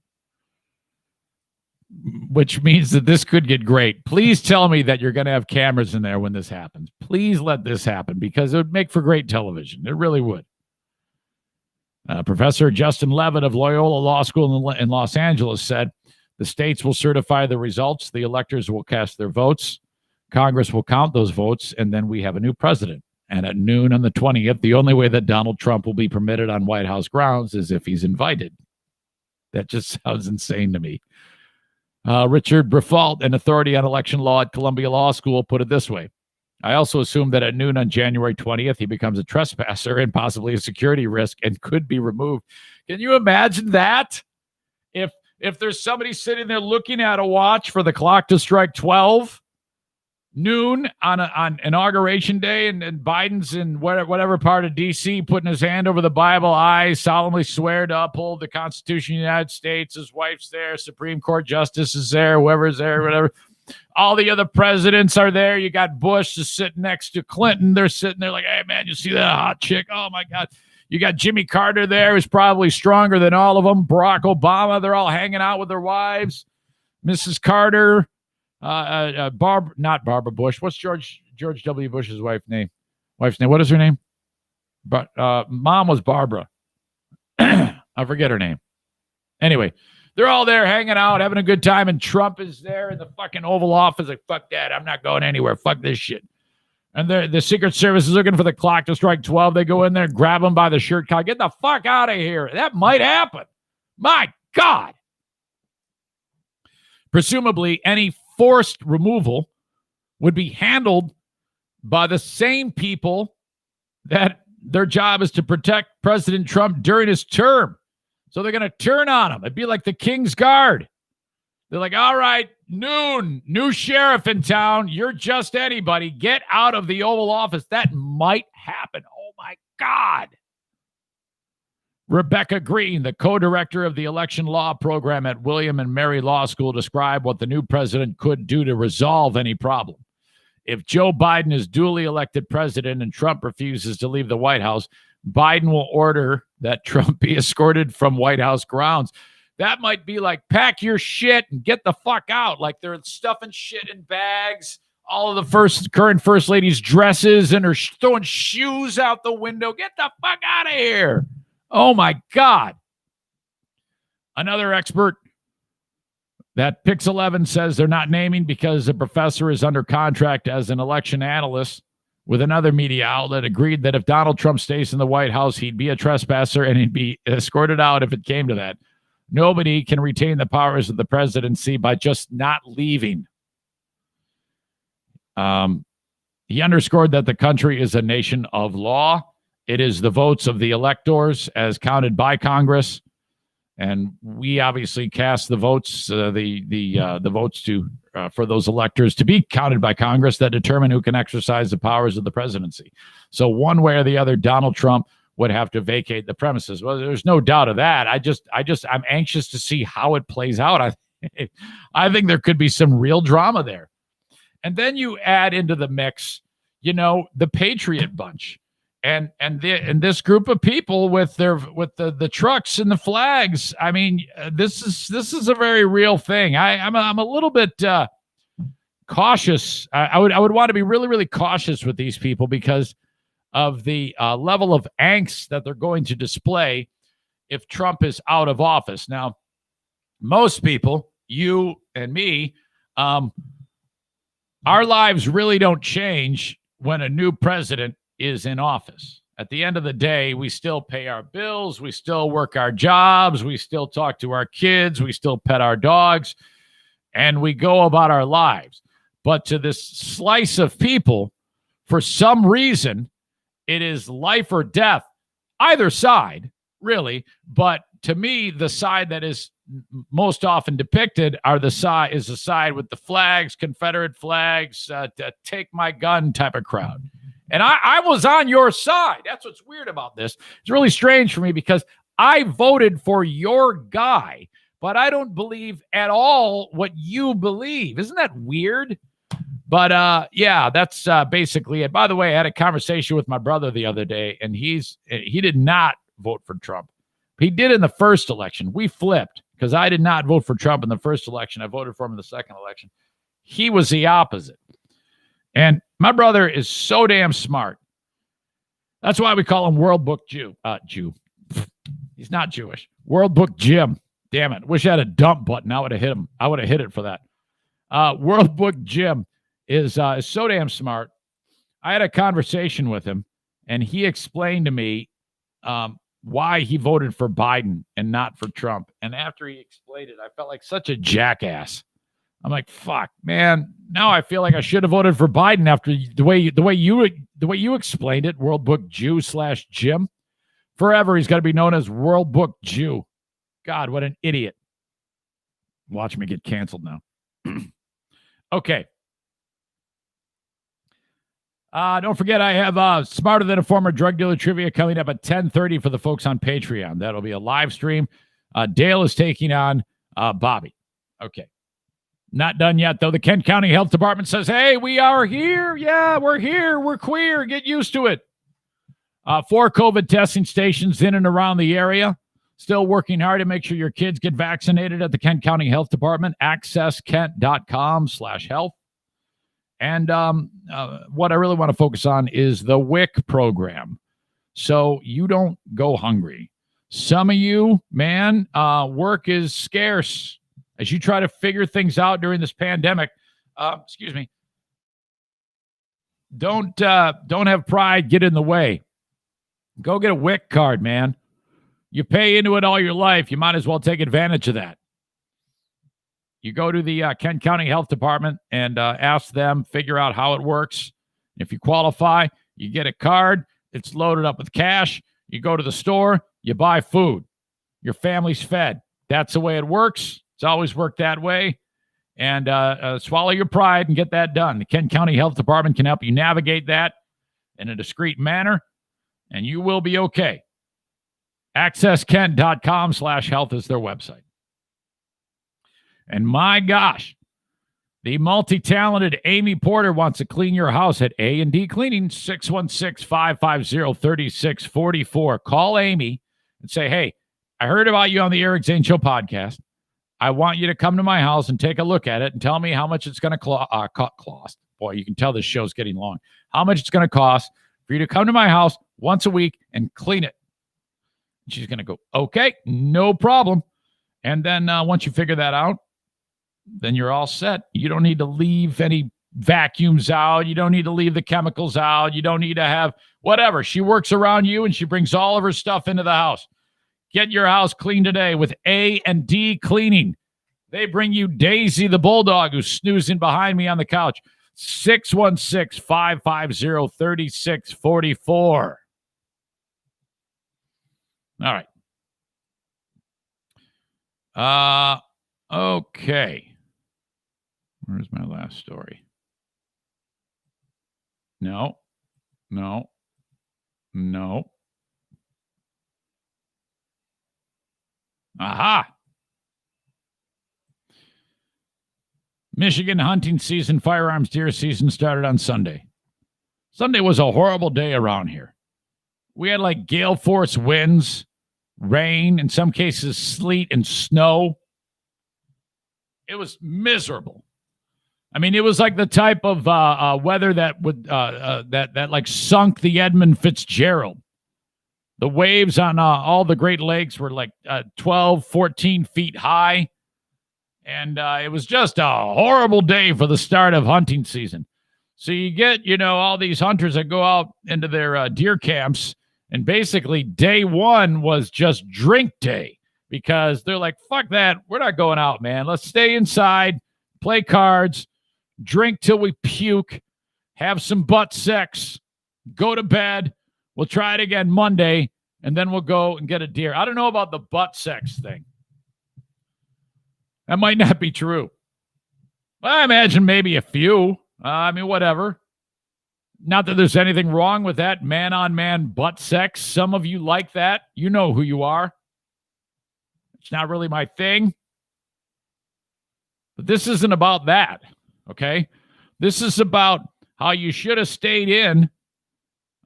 Which means that this could get great. Please tell me that you're going to have cameras in there when this happens. Please let this happen, because it would make for great television. It really would. Professor Justin Levitt of Loyola Law School in Los Angeles said, the states will certify the results. The electors will cast their votes. Congress will count those votes, and then we have a new president. And at noon on the 20th, the only way that Donald Trump will be permitted on White House grounds is if he's invited. That just sounds insane to me. Richard Briffault, an authority on election law at Columbia Law School, put it this way. I also assume that at noon on January 20th, he becomes a trespasser and possibly a security risk and could be removed. Can you imagine that? If there's somebody sitting there looking at a watch for the clock to strike 12, noon on Inauguration Day, and Biden's in whatever part of D.C. putting his hand over the Bible, I solemnly swear to uphold the Constitution of the United States. His wife's there, Supreme Court Justice is there, whoever's there, whatever. All the other presidents are there. You got Bush is sitting next to Clinton. They're sitting there like, hey, man, you see that hot chick? Oh, my God. You got Jimmy Carter there, who's probably stronger than all of them. Barack Obama, they're all hanging out with their wives. Mrs. Carter, not Barbara Bush. What's George W. Bush's wife's name? What is her name? But mom was Barbara. I forget her name. Anyway, they're all there hanging out, having a good time, and Trump is there in the fucking Oval Office like, fuck that, I'm not going anywhere. Fuck this shit. And the Secret Service is looking for the clock to strike 12. They go in there and grab him by the shirt collar. Get the fuck out of here. That might happen. My God. Presumably, any forced removal would be handled by the same people that their job is to protect President Trump during his term. So they're going to turn on him. It'd be like the King's Guard. They're like, all right, Noon, new sheriff in town. You're just anybody. Get out of the Oval Office. That might happen. Oh, my God. Rebecca Green, the co-director of the election law program at William and Mary Law School, described what the new president could do to resolve any problem. If Joe Biden is duly elected president and Trump refuses to leave the White House, Biden will order that Trump be escorted from White House grounds. That might be like, pack your shit and get the fuck out. Like they're stuffing shit in bags, all of the current first lady's dresses, and her throwing shoes out the window. Get the fuck out of here. Oh, my God. Another expert that Pix 11 says they're not naming because the professor is under contract as an election analyst with another media outlet, agreed that if Donald Trump stays in the White House, he'd be a trespasser and he'd be escorted out if it came to that. Nobody can retain the powers of the presidency by just not leaving. He underscored that the country is a nation of law. It is the votes of the electors as counted by Congress, and we obviously cast the votes, the votes for those electors to be counted by Congress that determine who can exercise the powers of the presidency. So one way or the other, Donald Trump would have to vacate the premises. Well, there's no doubt of that. I'm anxious to see how it plays out. I think there could be some real drama there. And then you add into the mix, the Patriot bunch. And this group of people with the trucks and the flags. I mean, this is a very real thing. I'm a little bit cautious. I would want to be really, really cautious with these people because of the level of angst that they're going to display if Trump is out of office. Now, most people, you and me, our lives really don't change when a new president is in office. At the end of the day, we still pay our bills, we still work our jobs, we still talk to our kids, we still pet our dogs, and we go about our lives. But to this slice of people, for some reason, it is life or death, either side, really. But to me, the side that is most often depicted is the side with the flags, Confederate flags, take my gun type of crowd. And I was on your side. That's what's weird about this. It's really strange for me because I voted for your guy, but I don't believe at all what you believe. Isn't that weird? But yeah, that's basically it. By the way, I had a conversation with my brother the other day, and he did not vote for Trump. He did in the first election. We flipped because I did not vote for Trump in the first election. I voted for him in the second election. He was the opposite. And my brother is so damn smart. That's why we call him World Book Jew. He's not Jewish. World Book Jim. Damn it. Wish I had a dump button. I would have hit him. I would have hit it for that. World Book Jim is so damn smart. I had a conversation with him, and he explained to me why he voted for Biden and not for Trump. And after he explained it, I felt like such a jackass. I'm like, fuck, man. Now I feel like I should have voted for Biden after the way you explained it. World Book Jew / Jim. Forever, he's got to be known as World Book Jew. God, what an idiot. Watch me get canceled now. Okay. Don't forget, I have Smarter Than a Former Drug Dealer trivia coming up at 10:30 for the folks on Patreon. That'll be a live stream. Dale is taking on Bobby. Okay. Not done yet, though. The Kent County Health Department says, hey, we are here. Yeah, we're here. We're queer. Get used to it. 4 COVID testing stations in and around the area. Still working hard to make sure your kids get vaccinated at the Kent County Health Department. AccessKent.com/health. And what I really want to focus on is the WIC program. So you don't go hungry. Some of you, man, work is scarce. As you try to figure things out during this pandemic, don't have pride get in the way. Go get a WIC card, man. You pay into it all your life. You might as well take advantage of that. You go to the Kent County Health Department and ask them, figure out how it works. If you qualify, you get a card. It's loaded up with cash. You go to the store, you buy food. Your family's fed. That's the way it works. It's always worked that way. and swallow your pride and get that done. The Kent County Health Department can help you navigate that in a discreet manner, and you will be okay. AccessKent.com/health is their website. And my gosh, the multi-talented Amy Porter wants to clean your house at A&D Cleaning, 616-550-3644. Call Amy and say, hey, I heard about you on the Eric Zane Show podcast. I want you to come to my house and take a look at it and tell me how much it's going to cost. Boy, you can tell this show's getting long. How much it's going to cost for you to come to my house once a week and clean it. She's going to go, okay, no problem. And then once you figure that out, then you're all set. You don't need to leave any vacuums out. You don't need to leave the chemicals out. You don't need to have whatever. She works around you, and she brings all of her stuff into the house. Get your house clean today with A&D Cleaning. They bring you Daisy the Bulldog, who's snoozing behind me on the couch. 616-550-3644. All right. Okay. Where's my last story? No. Aha. Michigan hunting season, firearms deer season started on Sunday. Sunday was a horrible day around here. We had like gale force winds, rain, in some cases sleet and snow. It was miserable. I mean, it was like the type of weather that would that like sunk the Edmund Fitzgerald. The waves on all the Great Lakes were like 12, 14 feet high. And it was just a horrible day for the start of hunting season. So you get, all these hunters that go out into their deer camps. And basically day one was just drink day because they're like, fuck that. We're not going out, man. Let's stay inside, play cards, drink till we puke, have some butt sex, go to bed. We'll try it again Monday, and then we'll go and get a deer. I don't know about the butt sex thing. That might not be true. I imagine maybe a few. Whatever. Not that there's anything wrong with that man-on-man butt sex. Some of you like that. You know who you are. It's not really my thing. But this isn't about that, okay? This is about how you should have stayed in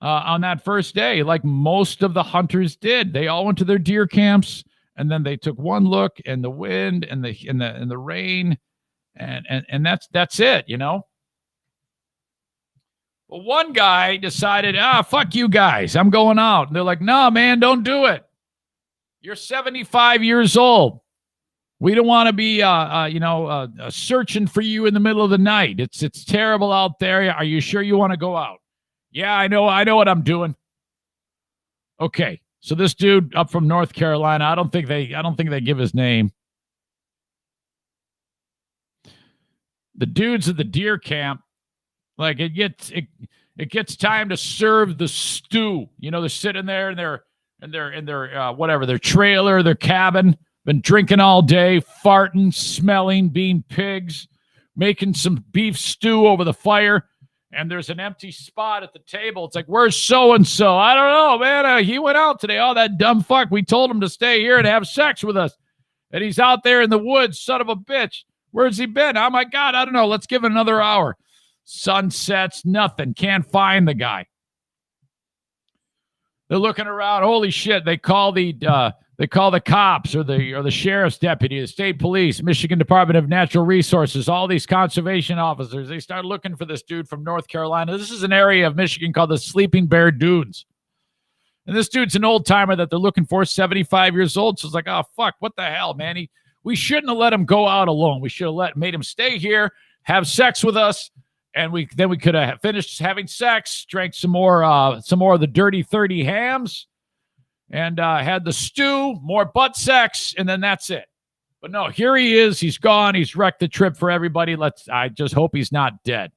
on that first day, like most of the hunters did. They all went to their deer camps, and then they took one look, and the wind and the rain, and that's it, Well, one guy decided, fuck you guys, I'm going out. And they're like, no, man, don't do it. You're 75 years old. We don't want to be, searching for you in the middle of the night. It's terrible out there. Are you sure you want to go out? Yeah, I know what I'm doing. Okay, so this dude up from North Carolina, I don't think they give his name. The dudes at the deer camp, like it gets time to serve the stew. They're sitting there in their trailer, their cabin, been drinking all day, farting, smelling, being pigs, making some beef stew over the fire. And there's an empty spot at the table. It's like, where's so-and-so? I don't know, man. He went out today. Oh, that dumb fuck. We told him to stay here and have sex with us. And he's out there in the woods, son of a bitch. Where's he been? Oh, my God. I don't know. Let's give it another hour. Sun sets, nothing. Can't find the guy. They're looking around. Holy shit. They call the cops or the sheriff's deputy, the state police, Michigan Department of Natural Resources, all these conservation officers. They start looking for this dude from North Carolina. This is an area of Michigan called the Sleeping Bear Dunes. And this dude's an old timer that they're looking for, 75 years old. So it's like, oh, fuck, what the hell, man? We shouldn't have let him go out alone. We should have made him stay here, have sex with us. And we could have finished having sex, drank some more of the Dirty 30 hams, and had the stew, more butt sex, and then that's it. But no, here he is. He's gone. He's wrecked the trip for everybody. I just hope he's not dead.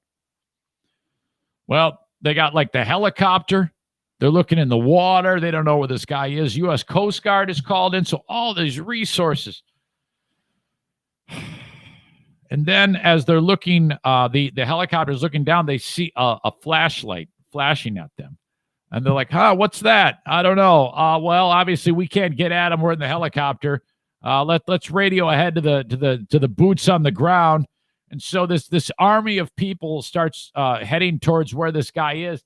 Well, they got like the helicopter. They're looking in the water. They don't know where this guy is. U.S. Coast Guard is called in. So all these resources. And then as they're looking, the helicopter's looking down, they see a flashlight flashing at them. And they're like, what's that? I don't know. Well, obviously we can't get at them. We're in the helicopter. Let's radio ahead to the boots on the ground. And so this army of people starts heading towards where this guy is.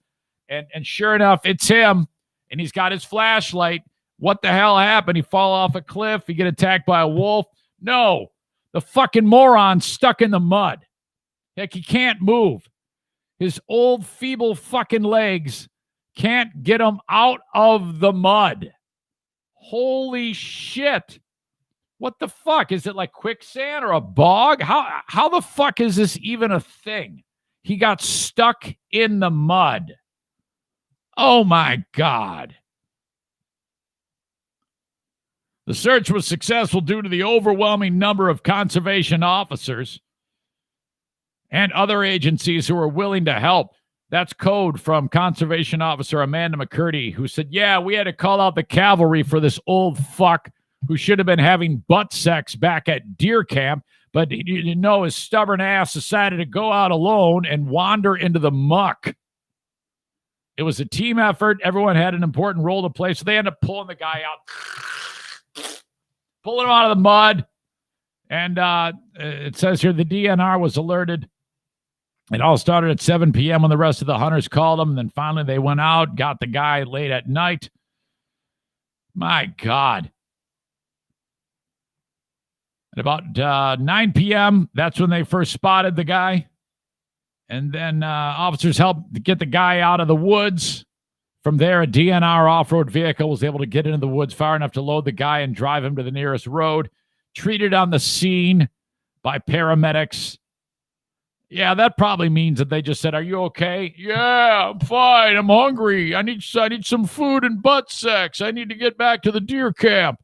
And sure enough, it's him. And he's got his flashlight. What the hell happened? He fall off a cliff? He get attacked by a wolf? No. The fucking moron's stuck in the mud. Heck, he can't move. His old, feeble fucking legs can't get him out of the mud. Holy shit. What the fuck? Is it like quicksand or a bog? How the fuck is this even a thing? He got stuck in the mud. Oh my God. The search was successful due to the overwhelming number of conservation officers and other agencies who were willing to help. That's code from Conservation Officer Amanda McCurdy, who said, yeah, we had to call out the cavalry for this old fuck who should have been having butt sex back at deer camp, but his stubborn ass decided to go out alone and wander into the muck. It was a team effort. Everyone had an important role to play, so they ended up pulling the guy out, pulling him out of the mud. And it says here the DNR was alerted. It all started at 7 p.m. when the rest of the hunters called them. And then finally they went out, got the guy late at night. My God. At about 9 p.m., that's when they first spotted the guy. And then officers helped to get the guy out of the woods. From there, a DNR off-road vehicle was able to get into the woods far enough to load the guy and drive him to the nearest road. Treated on the scene by paramedics. Yeah, that probably means that they just said, are you okay? Yeah, I'm fine. I'm hungry. I need some food and butt sex. I need to get back to the deer camp.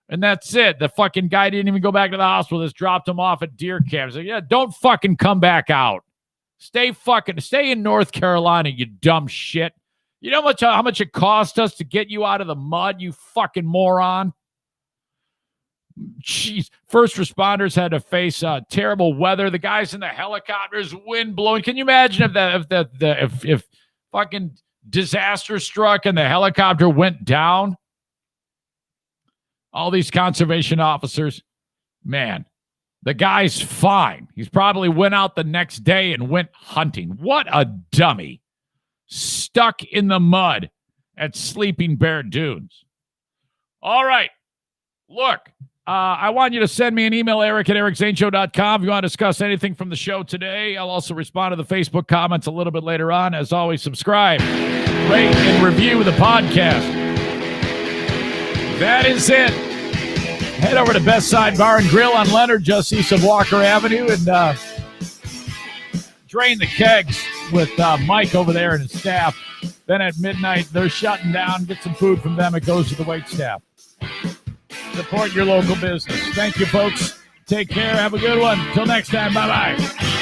And that's it. The fucking guy didn't even go back to the hospital. Just dropped him off at deer camp. So, yeah, don't fucking come back out. Stay in North Carolina, you dumb shit. You know how much it cost us to get you out of the mud, you fucking moron? Jeez. First responders had to face terrible weather. The guys in the helicopters, wind blowing. Can you imagine if fucking disaster struck and the helicopter went down? All these conservation officers, man, the guy's fine. He's probably went out the next day and went hunting. What a dummy. Stuck in the mud at Sleeping Bear Dunes. All right. Look, I want you to send me an email, eric@ericzaneshow.com. If you want to discuss anything from the show today, I'll also respond to the Facebook comments a little bit later on. As always, subscribe, rate, and review the podcast. That is it. Head over to Best Side Bar and Grill on Leonard, just east of Walker Avenue, and drain the kegs with Mike over there and his staff. Then at midnight, they're shutting down. Get some food from them. It goes to the wait staff. Support your local business. Thank you, folks. Take care. Have a good one. Until next time. Bye-bye.